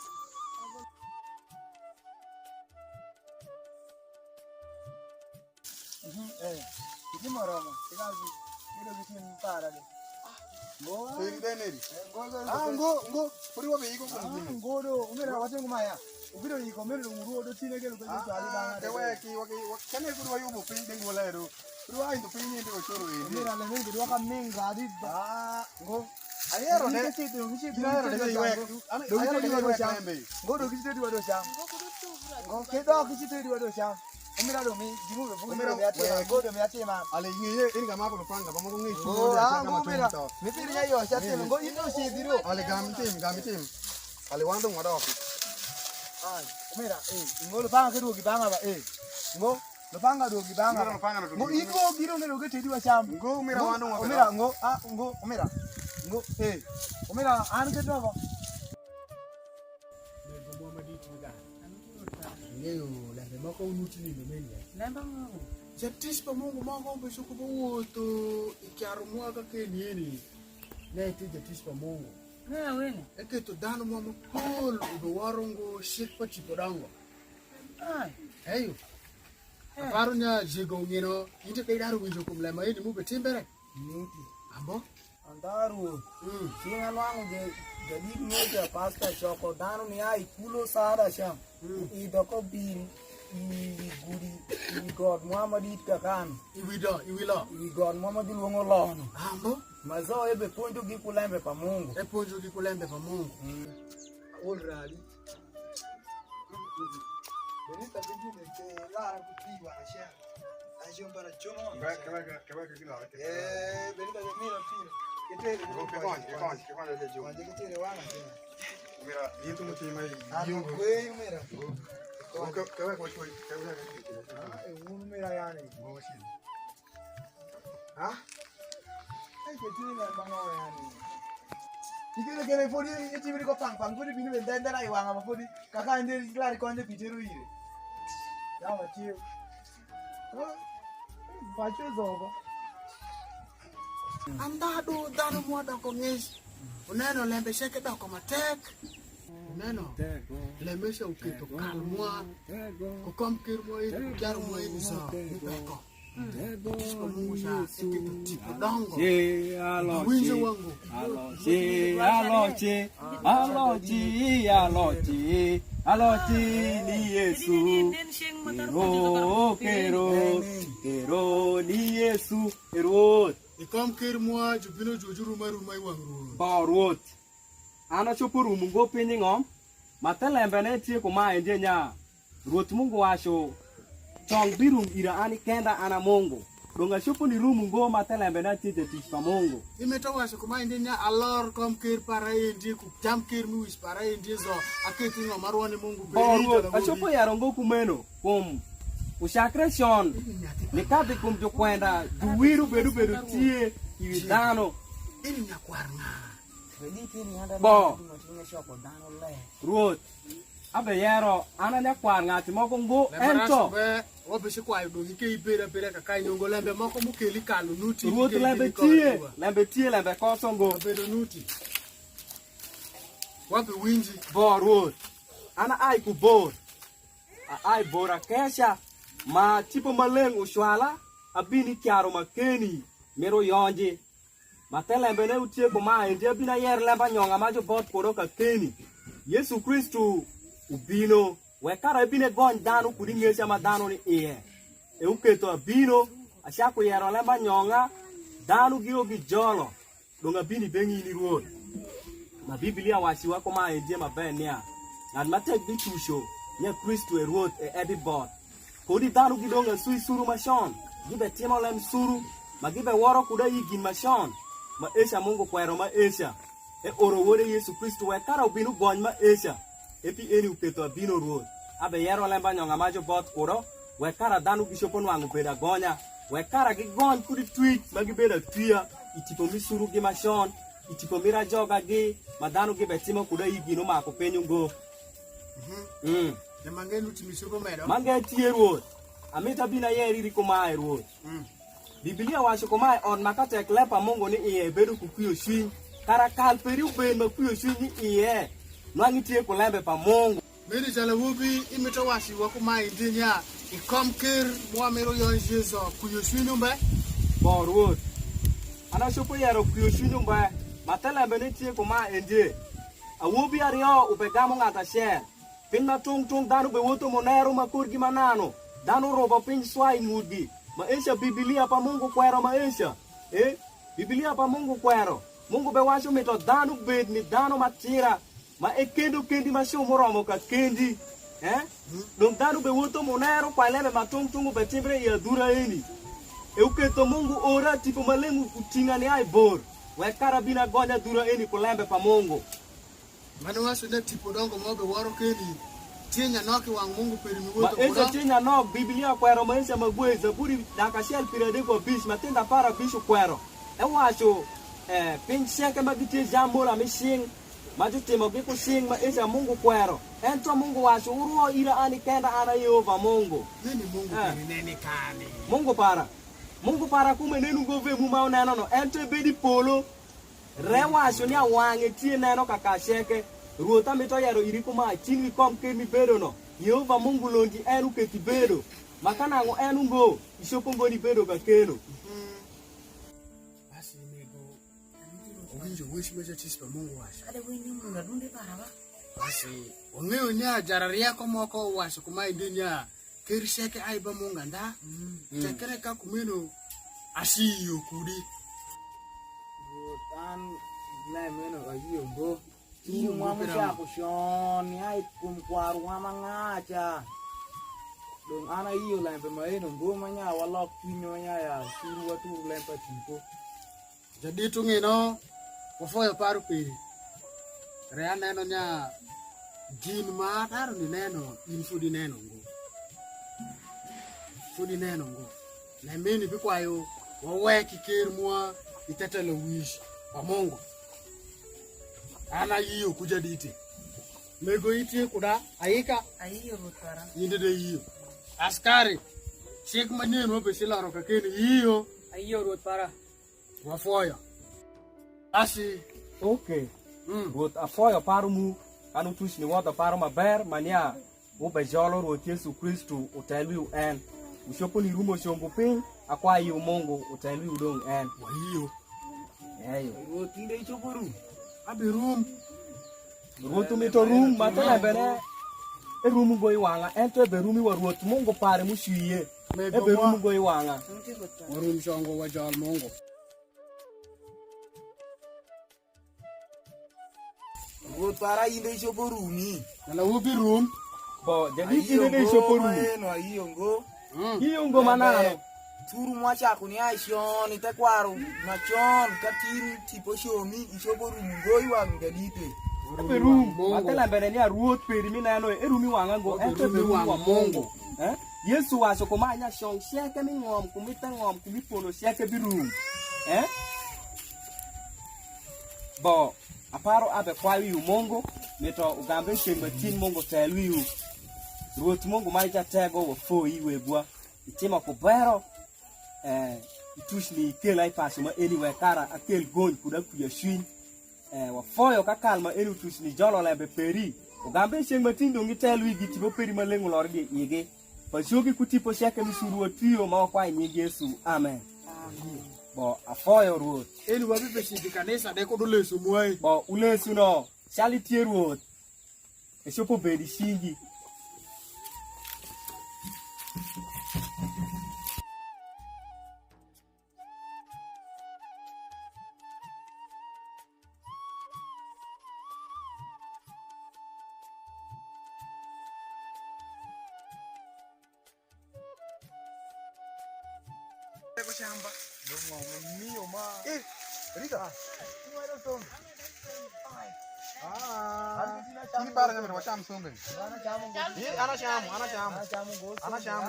Iki moromo. Ikazi. Ilo bikin para de. Go. Seri deneri. Go. Go. Puri wa be iko ko ngini. Go do. Umira wate ngumaya. Ubiro iko mero nguru do tine ke lo ko ali banga. Ke wa kane puri wa yubo pin dengo lero. Puri wa indo pin ndi ko choro e. Umira le ngi do ka menga di ba. Go. Ayero ne. Ngi do ngi do. Ayero ne yo ek. Ayero ne yo ek. Go do kiti do sham. Go ke do kiti do sham. Umira do mi dimu be fu. Umira go do mi ati ma. Ale ngiye ini ga mako panga ba mo ngi chu. Go umira. Mi piri ya yo shate go ino shi diro. Ale gamitim. Ale wando ngada ofi. Umira ngo lo panga ke do gibanga ba ngo lo panga do gibanga. Ngo iko giro ne lo ke tedi wa sham. Ngo umira wando ngada. Umira ngo ngo umira. Ngo umira an ke do ba. Leo la remako unutini nomeni. Lemba mo. Jetis pa Mungu mako beso ko woto ikiaru mwaka ke nieni. Neti jetis pa Mungu. Na wena. Eke to dano mama kol udo warongo shit pa chipodango. Ai. Heyo. Aparunya jego ngino inte kai daru winjo kumlema ini mu betimbere. Niti. Ambo? Andaru. Singa lwangu je jadi ngoja pasta choko dano ni ai kulo sada sham. I doko bin I gudi I god Muhammad kakan. Iwilo. God Muhammad luongo lono. Ambo? Mazo ebe ponjo gi kulembe pa Mungu. E ponjo gi kulembe pa Mungu. Already. Benita bigine ke lara kutiwa asha. Asha para chomo. Kaba kila. Benita de mira fino. Ketere Ke konje le jo. Wanje ketere wana tena. Mira, yitu mutima Yungu. Kwe mira. Kaba ko choi. Mira yani. Go shi. Ai ketere na bango yani. Ikile kele fodi itibiri ko pang fodi binu benda na iwanga ma fodi kaka inde klari konje piteru ire. Yawa tiu. Bacho zogo. Andado dano mwada ko ngesi. Uneno lembe sheke doko matek. Uneno lemesha ukito kalmwa. Ko komkir mo ini kiaru mo ini sa. Nipeko. Mungu sa tipo dongo. Che alo Winje che wangu. alo che alo che alo che alo che alo che ni Yesu kero ni Yesu kero Ikom kir mua jubino jujuru marumai wangu. barot ana chopo rumu go pinyi ngom matelembe ne tie kuma ende nya ruot Mungu washo tong birum ira ani kenda ana Mungu donga chopo ni rumu go matelembe ne tie tich pa Mungu Imeta washo kuma indenya ALUR kom kir para indi ku jam kir muis para indi zo aketi ngo marwani Mungu barot a chopo yaro go kumeno kum ushakre shon nikati kum jo kwenda duwiru bedu tie iwidano Ini nyakwarna. bo ruot abe yero ana nyakwar ngati moko ngo ento Obe shi kwa yudo ke ibera bera ka kai nyongo lembe moko mukeli kalu nuti. ruot lembe tie lembe kosongo Bedo nuti. Wapi winji. bo ruot ana ai ku bor ai bora kesha ma tipo maleng ushwala abini kyaro makeni mero yonje matelembe ne utie kuma ende bina yer lemba nyonga majo bot koro ka keni Yesu Kristo ubino wekara bine gon danu kudi ngesha madano ni iye e uketo abino ashaku yero lemba nyonga danu giro gijolo donga bini bengi ni ruot na Biblia wasiwa kuma ende mabenia and matek bitusho nya Kristo e ruot e edibot kodi danu gidonga sui suru mashon gibe timo lem suru magibe woro kuda yigin mashon ma esha Mungu kwero ma esha e oro wore Yesu Kristo we kara ubinu gony ma esha epi eni uketo abino ruot abe yero lemba nyonga majo bot kuro we kara danu gishopo nwangu beda gonya we kara gi gony kudi tweet magi beda tuya itipo misuru gi mashon itipo mira joga gi madanu gibe timo kuda yigino mako penyu ngo Ne mangenu timisuru medo. mange tie ruot amita bina yeri riko mae ruot Biblia wacho kuma on makate klepa Mungu ni iye bedu kukuyo shwin kara kal peri uben makuyo shwin ni iye nwangi tie kulembe pa Mungu Meri jala wubi imeta wasi wakuma indenya ikom kir mua mero yonjezo kuyo shwinumbe. borwood ana shopo yaro kuyo shwin mba matelembe ni tie kuma ende awubi ario ubegamo ngata share pinna tung danu be woto monero makurgi manano danu robo pin swai ngudi maisha Biblia pa Mungu kwero maisha Biblia pa Mungu kwero Mungu be wacho mito danu bed ni danu matira ma ekendo kendi masho moromo ka kendi dum danu be woto monero kwa lebe matung be timbre ya dura eni uketo Mungu ora tipo malengu kutinga ni ai bor we karabina gonya dura eni kulembe pa Mungu Manu wasu ne tipo dongo mobe waro keni. Tienya noki wang Mungu peri ma miwoto esa kura. tinya no Biblia kwero maisha magwe zaburi dakashel pirade ko bish matenda para bisho kwero e wacho pin sheke magite jambola mishing majutimo giko sing ma esa Mungu kwero ento Mungu wacho uruo ira ani kenda ana Yehova Mungu Nini Mungu peri nene kani. Mungu para kume nenu gove mu ma oneno no ento bedi polo re wacho ni awange tie neno kaka sheke ruota mito yaro iriko ma chini kom ke mi bedo no Yehova Mungu lonji enu ke ti bedo makana ngo enu ngo ishopo ngo ni bedo ka keno Basi nego. Oginjo wish meja chispa Mungu washo. Ada winyi muna dunde para ba. Basi ongeo nya jararia ko moko washo kuma indenya kir sheke aiba Mungu nda. Chekere ka kumeno asiyo kudi. Tan lai meno ayo go. Iyo mama cha kushon hai kumkwaru mama ngacha. Dong ana iyo lai pe maeno go manya wala pinyo nya ya suru watu lai pa tipo. Jadi tu ngino kofoyo paru piri. Rea neno nya gin ma taru ni neno infudi neno ngo. Fudi neno ngo. Na meni bikwayo waweki kirmwa itatele wish kwa Mungu. Ana yiyo kuja diti. Mego iti kuda ayika Ayo rutara. inde de yiyo. Askari shek maneno wabe sila roka keni yiyo Ayo rutara. wafoyo. Asi okay ruot afoyo paru mu kanu tush ni wota paru maber mania ube jolo ruot Yesu Kristo utelu en Ushopo ni rumo shombo piny akwa yu mongo utelwi udong en. Wahiyo. Eyo. Ruoth inde ichopo rum. Abe room. Ruoth umito rum matele bene. E rum go iwanga ento ebe rum iwa ruoth mongo pare mushiye. Ebe rum go iwanga. Warum shongo wajal mongo. Ruoth para inde ichopo rumi. Nala ubi room. Bo jadi inde ichopo rum. No ayiongo. Iyongo manano. Turu mwachako ni aishon itekwaro machon katiri tipo shomi ichopo rum go iwang jadipe. Ebe rum matele bene ni ruoth peri minano e rum iwanga go ento ebe rum wa mongo. Yesu wacho komanya shong sheke mi ngom kumita ngom kumipolo sheke birum. Bo aparo abe kwawi yu mongo mito ugambe shemba tin mongo telwi yu. Ruoth mongo maja tego wo fo iwe gwa. Itima kubero itush ni kela ipasi ma anywhere kara akel gony kuda kuya shin. Wa foyo kakalma enu tush ni jolo lembe peri. Ugambe shemba tin dongi telwi gitibo peri malengo lordi yege. Pashogi kutipo sheke misuru tiyo ma kwa nyingi Yesu. Amen. Bo afoyo ruoth. Eli wabi beshidi kanisa deko dulesu muai. Bo ulesu no. Shali tie ruoth. Eshopo bedi shingi. Shamba. Mio ma. Rita. Ini para nyamber macam songen. Ana shamu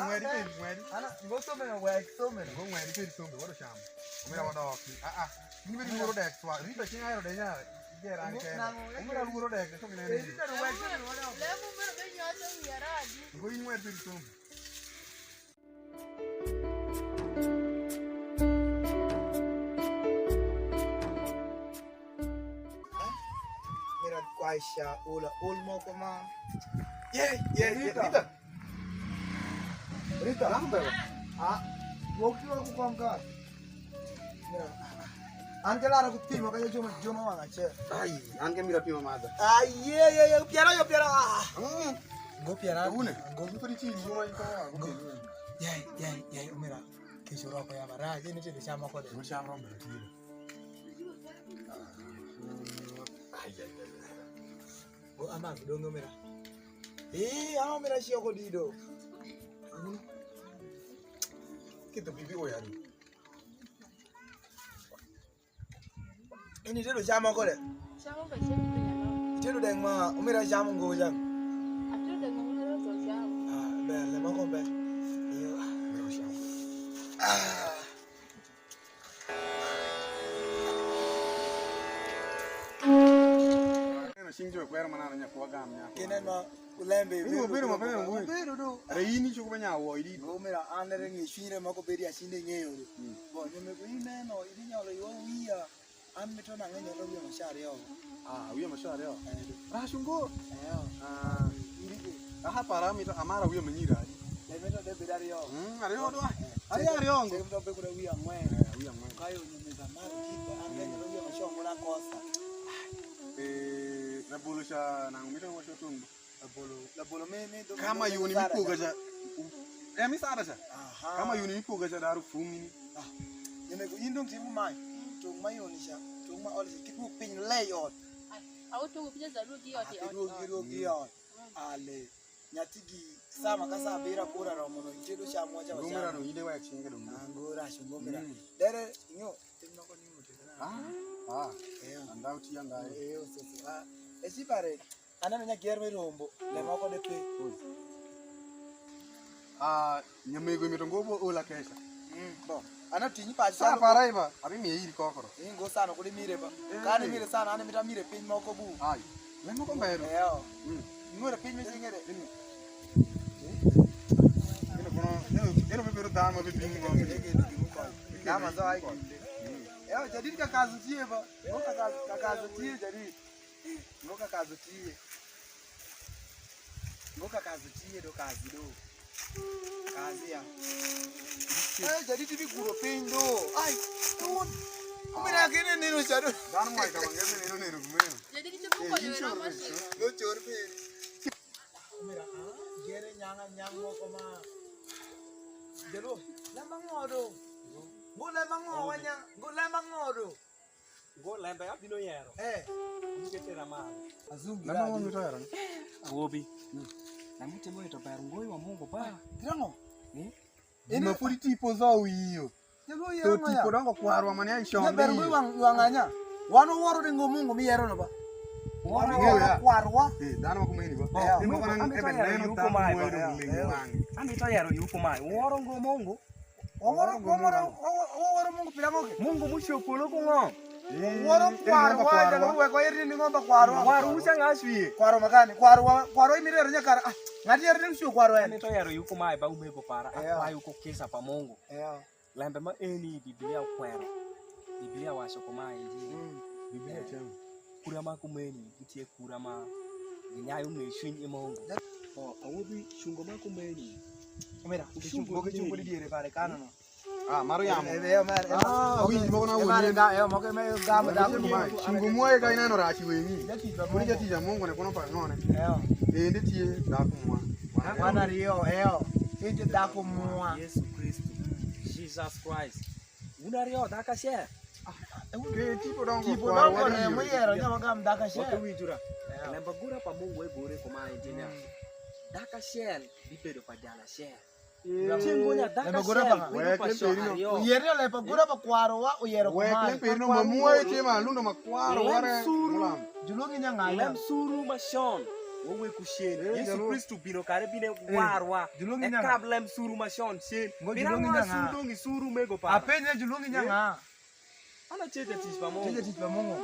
ngedi ngedi. Ana go so mena work so mena. Go ngedi pe songen wado shamu. Umira wado ki. Ini beri ngoro dek swa. Rita kinga ro denya. Gera anke. Umira ngoro dek songen ngedi. Rita no work so mena. Lemu mero benyo ato yaradi. Go ngedi pe songen. Aisha ola olmo koma. Rita. Rita, langsung bel. Waktu aku kamka. Anke lara ku timo kaya joma wanga che. Anke mira pima mada. Ye piara. Go piara. Une. Go tu ti joma iko. Ye umira. Kesho roko ya bara. Je ni tete chama ko de. Go shamba rombe. Go ama vidongo mira. Ama mira shio ko dido. Kita bibi oyari. Ini tete chama ko de. Shamo ba shebi penyano. Tete deng ma umira chama go jam. Atu de ngomero to shamo. Be le ma ko be. Yo. Mira shamba. Shinjo kwera manana nya kwa gamnya. Kenen ma ulembe Biro mapema ngui. Biro do. Reini chuko nya wo idi. Go mira andere ngi shire ma ko beri ashinde ngeyo. Bo nyome ko ine no idi nyalo yo wiya. Amme to na ngene ro yo mashari yo. Wiya mashari yo. Rashungo. Iri. Para mito amara wiya manyira. Le meto de bedari yo. Ari yo do. Ari yo ngo. Mto be ko wiya mwe. Wiya mwe. Kayo nyome za mara kiba angene ro yo mashongo na kosa. Na bolo sha na ngumita wa shotungu. La bolo me do. Kama yuni mipuga ja. Mi sada sha. Kama yuni mipuga ja daru fumi. Nyome ko indum timu mai. To mayoni sha. To ma oli kipu pin layout. Auto kupija za rugi yote. Rugi yote. Ale nyatigi sama kasa bira kura romono njedo sha moja wa. Ngumira no ide wa chinga do. Angora shungomira. Dere nyo timno ko ni mutena. Andauti yanga. So. Esipare ana nya germe rombo le mako de pe. Nyamego mitongo ola kesha. Bo. Ana tinyi pa Sa para iba. Abi mi yiri kokoro. Ingo sana ko de mire ba. Kani mire sana ana mita mire pin mako bu. Ai. Le mako mbero. Yo. Ngora pin mi singere. Eno bebero dama be pin mo. Dama zo ai. Yo jadi ka kazu tie ba. Ngo ka kazu tie jadi. Ngo ka kazu tie do kazi do. Kazi ya. Jadi tibi guru pindo. Ai, tuh. Umira kene nino jadu. Dan mai ka mangene nino kumene. Jadi kita buka di rumah sih. Lo chor pe. Umira gere nyang mo koma. Jadu, lambang ngodo. Go lambang ngowanya, go lambang ngodo. Go lambang abino yero. Niketera mali. Azungu. Lambang ngito yero. Awobi. Nami temo ito bayar ngoi wa Mungu ba. Tirango. Ina puri tipo zao hiyo. To tipo dongo kwarwa mane ai shombe. Bayar ngoi wanganya. Wano woro dingo Mungu mi yero no ba. Wano kwarwa. Dano kumeni ba. Imo kana ebe neno ta Ami to yero yuko mai. Woro ngo Mungu. Woro Mungu pilango ke. Mungu musho polo ko ngo. Woro kwarwa jalo we ko yeri ningo ba kwarwa. Kwarwa usanga aswi. Kwarwa makani. Kwarwa imirero nyakara. Ngati yeri nisho kwarwa ene. To yero yuko mai ba umego para. Apa yuko kesa pa Mungu. Lambe ma eni Biblia kwero. Biblia washo ko mai ndi. Biblia changu. Kura ma kumeni kitie kura ma. Nyayo meshin imongo. Awobi shungo ma kumeni. Mira, shungo di dire pare kanano. Maro yamo. Winji mo na woni. Mo ke me gamo da ko mai. Shungo moye ka inano rachi wengi. Muri jati ja Mungu ne kono pa ngone. Ende tie da kumwa. Wana rio ende da kumwa. Yesu Kristo. Jesus Christ. Una rio da ka share. Ke tipo dongo ne mo yero nyama kam da ka share. Wato wijura. Lamba gura pa Mungu e bore ko mai engineer. Da ka share bipedo pa jala share. Tingonya da ka share. Uyero le pa gura pa kwaro wa uyero ko mai. Wekle perino mamuwe chema lundo makwaro ware. Julungi nyanga lem suru mashon. Wowe kushene. Yesu Kristo bino kare bine warwa. E kab lem suru mashon shen. Biranga suru suru mego pa. Apenya julungi nyanga. Ana chete tispa Mungu. Chete tispa Mungu.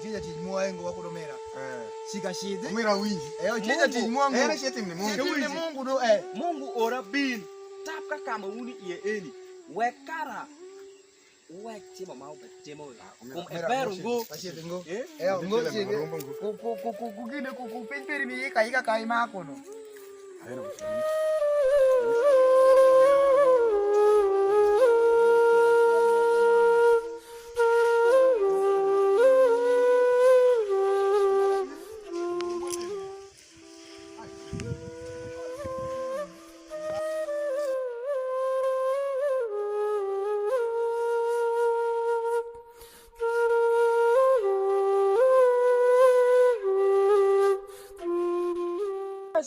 Chete tismua engo wa kudomera. Sika shide. Umira winji. Chete tismua Mungu. Ene chete ni Mungu. Chete Mungu do Mungu ora bin. Tap ka kama uni ie eni. Wekara. Wek chema mau betemo la. Kum ebero ngo. Pachete ngo. Ngo chege. Kugine kupemperi mi kaika kai mako no. Ayero.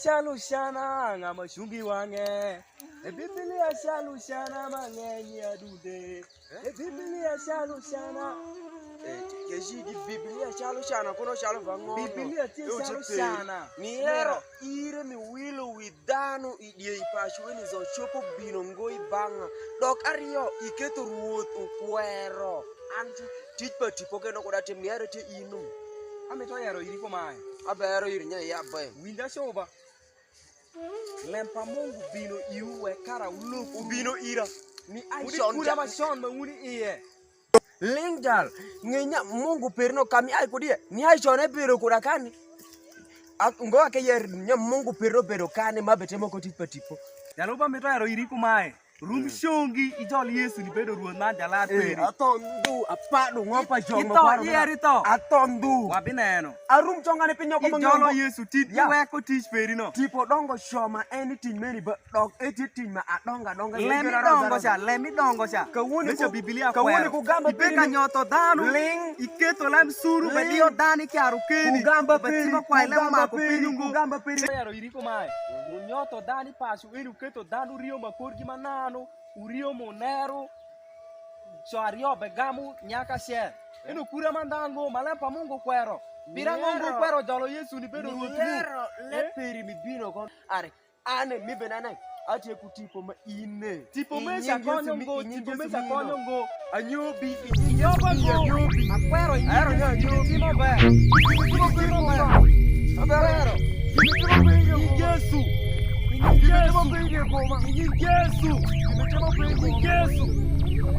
Shalushana ngama shungi wange. Biblia shalushana mangenyi adude. Biblia shalushana. Yeshi di Biblia shalushana kono shalu vango. Biblia ti shalushana. Ni ero ire mi wilo widano idie ipashu eni zo chopo binongo ibanga. Dok ario iketo ruot ukwero. Anti tijpa tipoke no kodate miere te inu. Ame to yero iri ko mai. Abero iri nya ya ba. Winda shoba. Lempa Mungu bino iwe kara uluku ubino ira ni aishon kura mashon manguni iye lingdal ngenya Mungu perno kami ai kodie ni aishon e pero kurakani ngo akeyer nya Mungu perno pero kane mabetemo ko tipo yaloba meto yaro iri kumae rumshongi ijoli Yesu ni bedo ruon ma jala peri atondu apado ngopa jongo paro ito atondu wabineno arum chongane pinyo ko ijolo Yesu tit iwe ko tich peri no tipo dongo shoma anything many but dog anything ma adonga lemi dongo sha kawuni ko Biblia kawuni ko gamba peka nyoto danu ling iketo lem suru bedio dani kyaru keni gamba peri kwa lem ma ko pinyungu gamba peri yaro iri kumae nyoto dani pasu enu keto danu rio makorgi manano urio monero chario begamu nyaka share enu kura mandango malempa Mungu kwero birango Mungu kwero jalo Yesu ni bedo ruotu leperi mi bino kon are ane mi benana ati kutipo ma ine tipo mesha konyo ngo anyobi inyobi akwero inyobi timo ba abero Yesu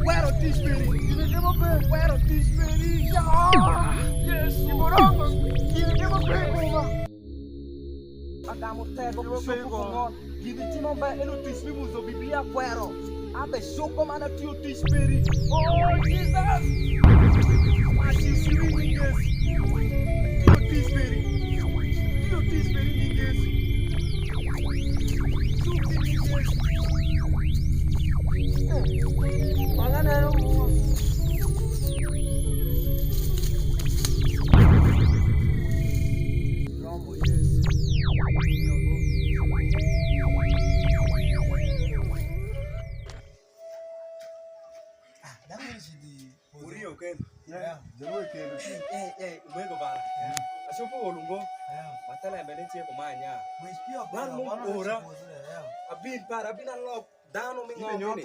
Quero te esperar. Quero te esperar. Yes. magamo teko kushuku kungon. Gidi timo ba eno tismi muzo Biblia kwero. Abe shuko mana tiyo tishperi. Oh Jesus! Ashi siwi ninges. Tiyo tishperi. Tiyo tishperi ninges. Shuki ninges. Magana yo. Umego bana. Ashupo olungo. Matala mbele tie kumanya. Ora. Abin para abin unlock. Dano mi ngombe.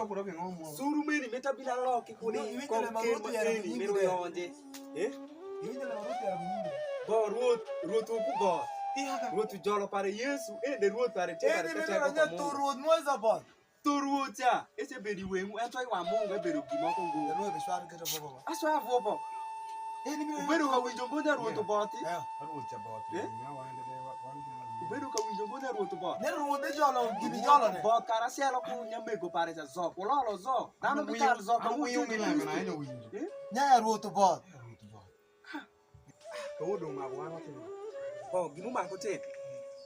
Suru meni meta bin unlock kuni. Koni mero yonde. Go road ku go. Road jolo para Yesu. De road para te para te. Tu road moza bot. Turu cha. Ese bedi wengu entoi wa monga beru kimoko ngo. Road be swar kete bobo. Aswa vobo. Uberu ka winjo ngoja ruoto boti. Uberu ka winjo ngoja ruoto boti. Ne road de jolo gibi jolo ne. Bot kara selo ku nyamego pare za zo. Kololo zo. Dano bital zo ka winjo ngila na ino winjo. Nya road bot. Ko do ma bwana te. Bo gimu ma ko te.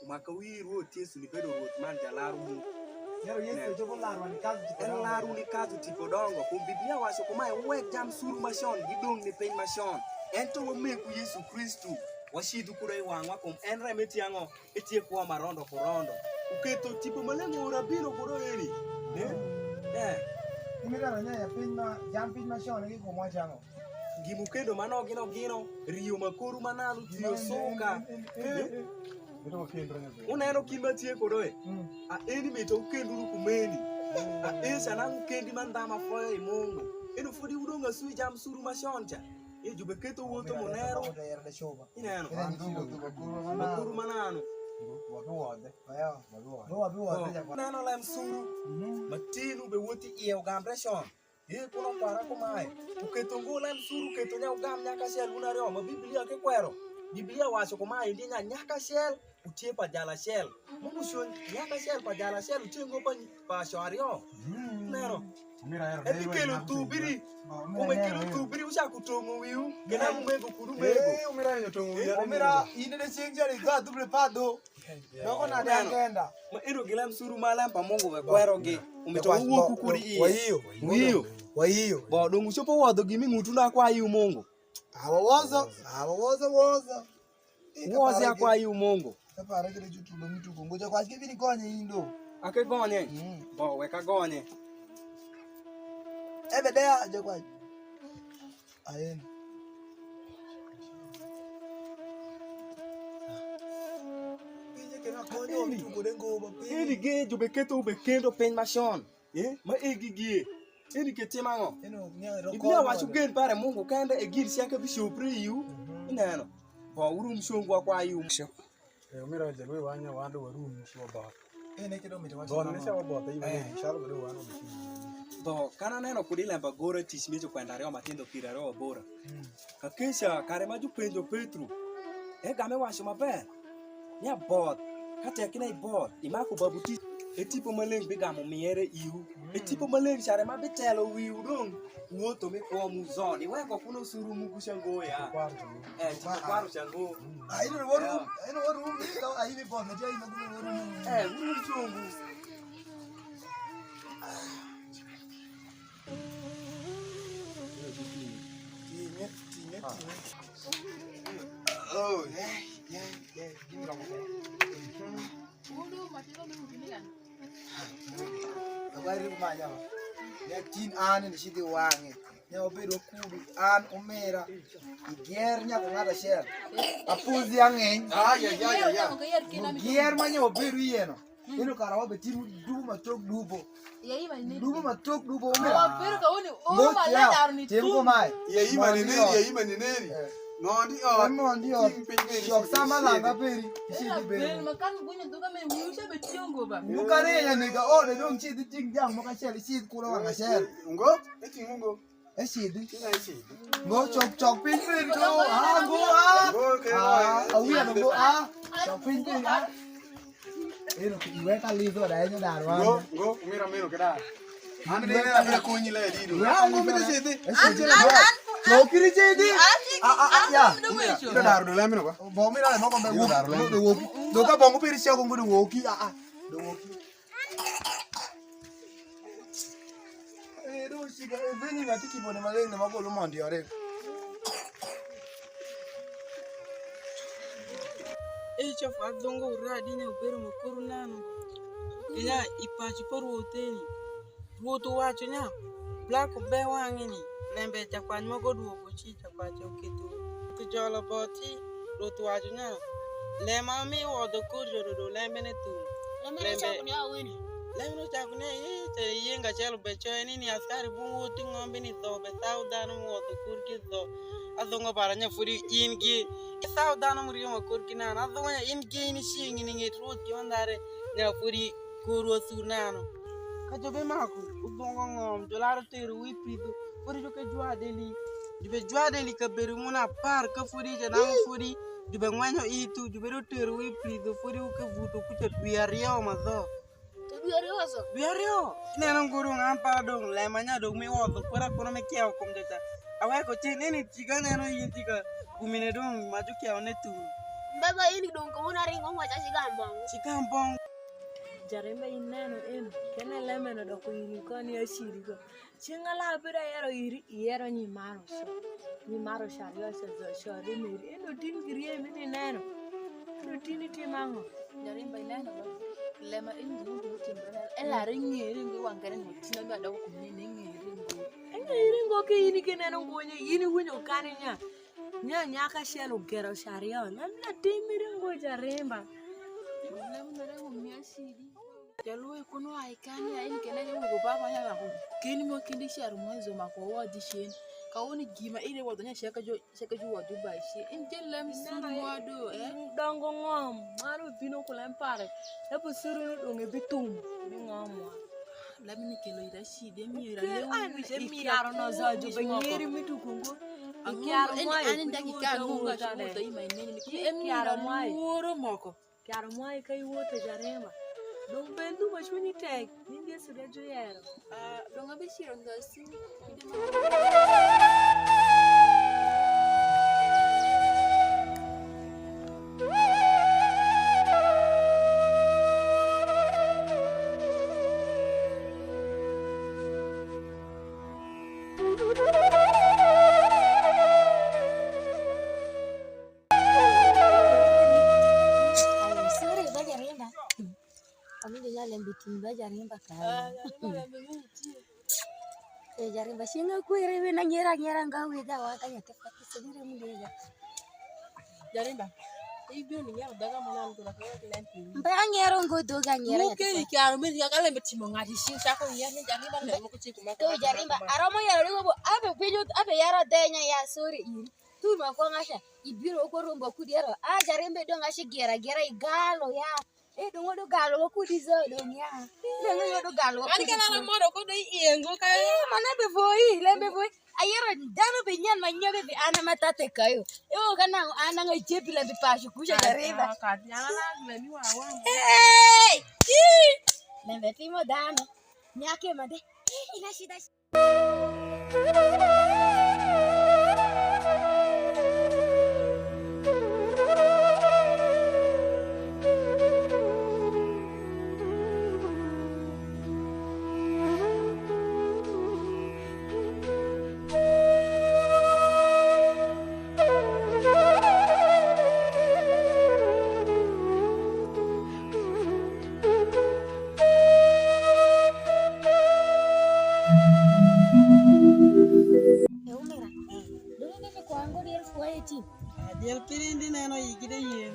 Ma ka wi ruot Yesu ni bedo ruot man jalaru mu. Yaro Yesu jogo larwa ni kazu tipo dongo. Laru ni kazu tipo dongo. Kum Biblia wacho kuma wek jam suru mashon gidong ni piny mashon. Ento wameku Yesu Kristu washidu kura iwangwa kum enre metiango etie kwa marondo korondo. Uketo tipo malengo urabino kuro eri. Imira nya ya pinma jam pinma shone ki komwa chango. Gimukendo mano gino rio makuru manalu tio soka. Uneno kimba tie koroe. A eni meto ukenduru kumeni. A esa na ukendi mandama foya imongo. Eno fodi udonga sui jam suru mashoncha. Jube keto woto monero. Ineno. Makuru manano. Neno lem suru. Matinu be woti ie ugambre shon. Kuno kwara kumae. Uketo ngula lem suru keto nya ugam nyaka shel unario ma Biblia ke kwero. Biblia wacho kumae ndi nyaka shel utie pa jala shel. Mungu shon nyaka shel pa jala shel utie ngo pa shario. Neno. Kelo tubiri. Kelo tubiri usha kutongo wiu. Kena mumego kurumego. Umira nyotongo wiu. Umira ine de chenjari ga double pado. Noko na dangenda. Ma iro gilam suru malam pa Mungu we kwero ge. Umetoa huku kuri hii. Wa hiyo. Bo dongu chopo wado gimi ngutu na kwa hiyo Mungu. Awawoza. Woza ya kwa hiyo Mungu. Tapara kile jutu lo mitu ngoja kwa kivi ni konye indo. Ake gonye. Bo weka gonye. Ebe dea aje kwa. Ayen. Eni ge jube keto ubekendo pen mashon. Ma egigie. Eni ketimango. Ibia wacho gen pare Mungu kende egir siake bishopre yu. Ineno. Bo urum shongwa kwa yu. Umira jelwe wanya wando warum shwa ba. Ene kido mitwa. Bon ne shawa ba tayi shalo do wano bishi. Bo kana neno kudile mba gore tishmicho kwenda reo matindo pira reo bora. Kakesha kare maju penjo Petro. Game wacho maber. Nya bot. Kata kina ibot imako babuti etipo maleng begamo miere iu etipo maleng chare mabetelo wiu dong wuoto me ko muzon iweko kuno suru mugu shango ya kwaro shango Ino waru ndo ayi bot na jai magu waru wuru chungu Oh yeah give me Wari kumanya ba. Ya tin an ni shidi wange. Ya obedo kudu an omera. Iger nya ko ngada shel. Apuzi angeny. Ya. Iger manya obedo yeno. Ino karawa betiru duma tok dubo. Dubo matok dubo omera. Pero ka uni o mala darni tu. Tempo mai. Ye ima ni neri. Nondi o. Shok sama langa peri. Shidi Ben be. makan gunya duka me wiusha betiongo ba. Bukare ya nega o de dong chidi ting jam moka shel shid kula wanga shel. Ngo? Eti ngo. Shidi. Tina esi. Go chok pin pin go go Ngo ke awi na go chok pin pin Eno iweka lizo da yenye da rwa. Go, mira meno que da. Ande de la coñi le dido. Ya ngo mete chete. No kiri chete. Ya. Ida daru de la meno ba. Bo mira le moko mbe de woki. Do ka bongo piri sia kongo de woki. De woki. Do shiga veni na tiki bone male na magolo mondi ore. Chef adongo uradi ne ubero mukuru nanu ila ipachi por woteni woto wacho nya black be wangini lembe chakwan mogo duogo chi chakwacho ketu to jolo boti roto wacho nya lema mi wodo kurjo do lembe ne tu lembe chakune awini lembe chakune te yenga chelo becho ni askari bu woti ngombe ni do be saudano wodo kurki do adongo baranya furi ingi saudano muri mo kurki na adongo ingi ni shingi ni ngetro tiondare na furi kuro sunano kajobe mako ubongo ngom dolaro teru wipidu furi joke jua deli ka beru muna par ka furi jana furi jube ngwanyo itu jube ro teru wipidu furi uke vuto kucha biario mazo biario neno nguru ngampa dong lemanya dong mi wodo kura kono me kiao komdeta awai ko tin ini tiga neno yinti ka kumine dong maju kiao netu Baba ini dong kamu ringo ngaca si gampang. Jaremba ineno em kena lemeno do ko yiri ko ni ashiri ko chingala bira yero ni maro shario se zo shori meri eno tin griye mini neno no tin ti mango Jaremba ineno lema ini ndu timbana ela ringi ringo wangare no tina ga do ko ni ngiri ngo ke yini keneno ngonye yini winyo kaninya nya ka shelo gero shario na timiri ngo jaremba Jaluwe kuno aikani ya ini kenene ugo baba ya ngako keni mo kindi sharu mwanzo mako wadi shen kaoni gima ile wadonya shaka jo wadu ba shi inje lem suru wado dongo ngom maru bino kulempare ebu suru donge bitum ni ngomwa lamini kelo ida shi de mi ra le mi aro no zoju banyeri mitukungo Kiaro mwai ani dakika ngunga shoto ima ineni ni kiaro mwai woro moko kiaro mwai kai wote jarema Dong bendu machuni tek ninde sudah joyero dong abishiro ngasi Jaremba jaremba singa kuire na nyera ngawe da wakanya tafati sedire mundega jaremba ibyo ni nyara daga mwana ndo nakwa klenti mba nyero ngodo ga nyera muke kyaro me yakale metimo ngati shinga ko yanye jaremba ndo ko chiku mako to jaremba aramo yaro ngo abe pejo abe yara denya ya sori iri tu mako ngasha ibiro ko rombo kudiero jarembe do ngashi gera igalo ya dongo do galo ko dizo donya lengo do galo ani kana moro ko dai iengo kay mana be voi lembe voi ayero dano be nyan manyobe be ana matate kayo kana ana ngejebi lembe pashu kuja jareba kati ana na ni wawa lembe timo dano nyake made ina shida Diel pirindi neno igide yen.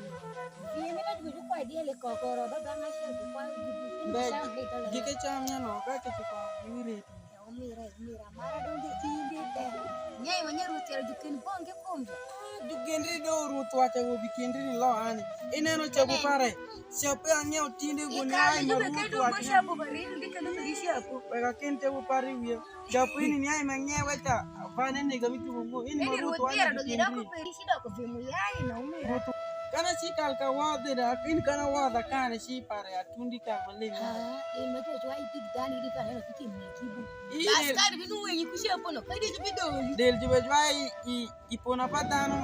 Mira tuju kwa diel kokoro do ganga shi kwa Gike chamnya no ka ke kwa wiri. Mira mara donde inde te. Nyai manya rutero juken bonge kombe. Jugendri do rutwa cha wo bikindri lo ani. Ineno chabu pare. Siapa anya utinde guni ai marutwa. Shabu bari ndike ndo shabu. Weka kente bu pare wiyo. Japu ini ni ai manya weta. Vane ne gamitu mungu. Ini marutwa. Mira do gida ko peri shida ko vimu yai na umira. Kana si kalka wade da in kana wada kana si pare atundi ka malemi. Ema to chwa ipik dani di kana no pikin ni kibu. Basta binu wenyi kushia pono. Kai di bido. Del jibe jwa ipona patano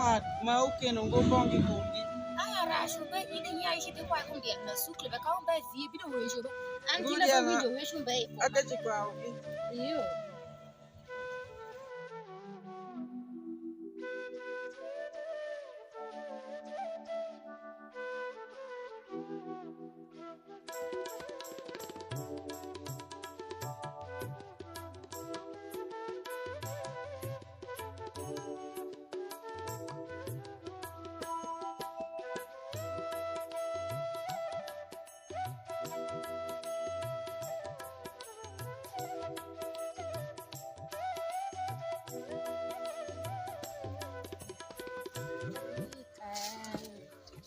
ma ukeno ngo bongi kongi. Aya rashu be ide nya ishi te kwa kumbi na sukle be ka umba vi bido wenyi be. Anti na bido wenyi be. Akachi kwa oki. Iyo.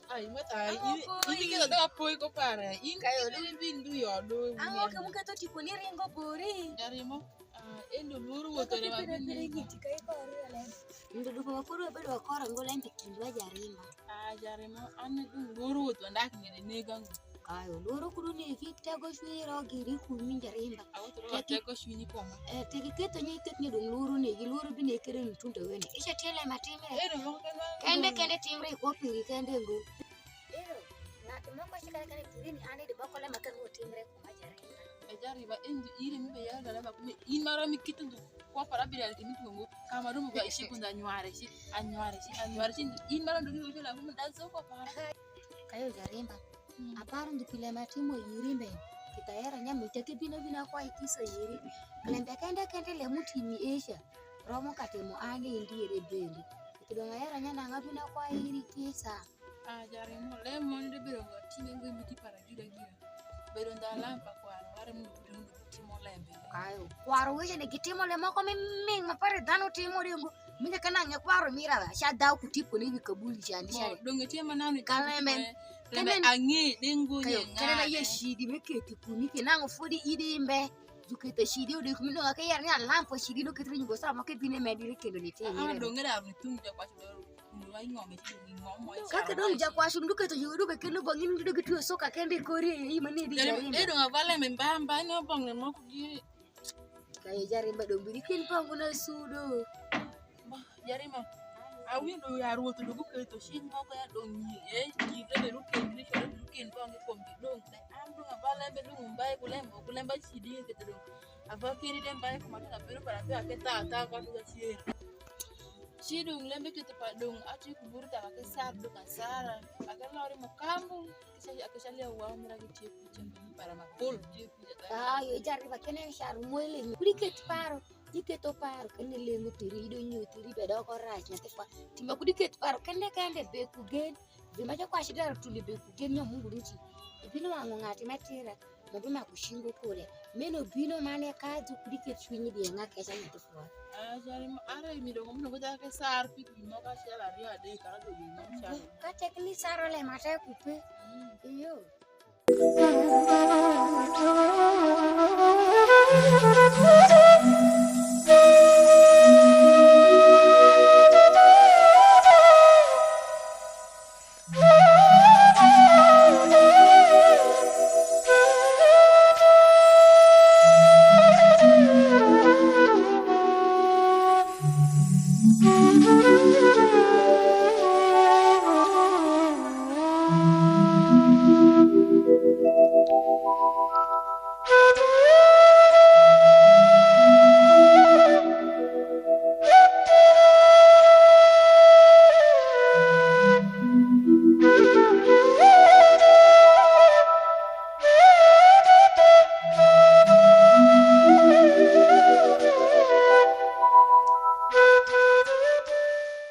Ay mata ini kita dah poi ko pare. Ini kayo ni bindu yodo. Amo kamu kato tipo ni ringo bori. Dari mo endo luru wotore ma bindu. Ndo duko makuru bado wakora ngola mpe kindwa jarima. Jarima ane du luru woto ndak ngene negangu. Ayo luru kudu ni kitego shwiro giri kumi jarima. Teko shwini poma. Teki keto nye ket nye dong luru ni luru bine kere ntunda weni. Isha tele matime. Kende timre ko piri kende ngo. Moko shikara kare kirini ane de bako le makan wo timre ko majarima. Jarima endi iri mbe ya dala ba kuma in mara mi kitundu ko para bi dal kimi tungo kama dum ga ishi kunda nyuare shi in mara ndu ko la kuma dal so ko para kayo jarima. Aparo ndu kile matimo yirimbe. Kita era nya miteke bina kwa ikiso yiri. Klembe kende le mutimi esha. Romo katemo ane indiere bende. Kidonga era nya nanga bina kwa yiri kisa. Jarimo le monde bero tine ngo miti para gira bero ndalampa kwa ware mu timo lembe ayo kwaro weje ne kitimo le moko ming mapare dano timo rengo minja kana nya kwaro mira sha daw kutipo ni bikabuli chandi shari donge tema nanu kaleme kene angi dengo nye kene na yeshidi meketi kunike nango fodi idimbe zukete shidi ode kumino akaya ni alampo shidi no ketri ngo sama ke bine medire kendo ni tini donge da mtunja kwa shidoro kaka dong jakwa sunduka to yuduka kendo bangin duduka tu soka kende kori imani di jarimba edo ngavale membamba ni obong ne moko gi kaya jarimba dong bikin panguna sudo jarima awi do ya ruoto do buke to shin moko ya dong ni ki de ruken pangi kombi dong ne amdu ngavale be dong mbaye kulemba sidi ke dong avakiri dem baye kumata pero para pe aketa ata kwa tu chier Sidung lembe kita padung ati kuburu taka kesar do kasara akan lori makambu kisha leo wa mira kitie kuchembe para makol tie yo jari bakene sharu moile kudiket paro diketo paro kene lengo tirido nyutiri bedo ko rach nyate fa timba kudiket paro kende be kugen bimaja kwa shida tuli be kugen nyo mungu nchi bino wangu ngati matira mabima kushingo kule meno bino mane kazi kudiket swinyi de ngake sha nyate fa jari ara mi do ngono ko take sar pik mo ka shala ri ade kara do mo sha ka tekni saro le mata kupe iyo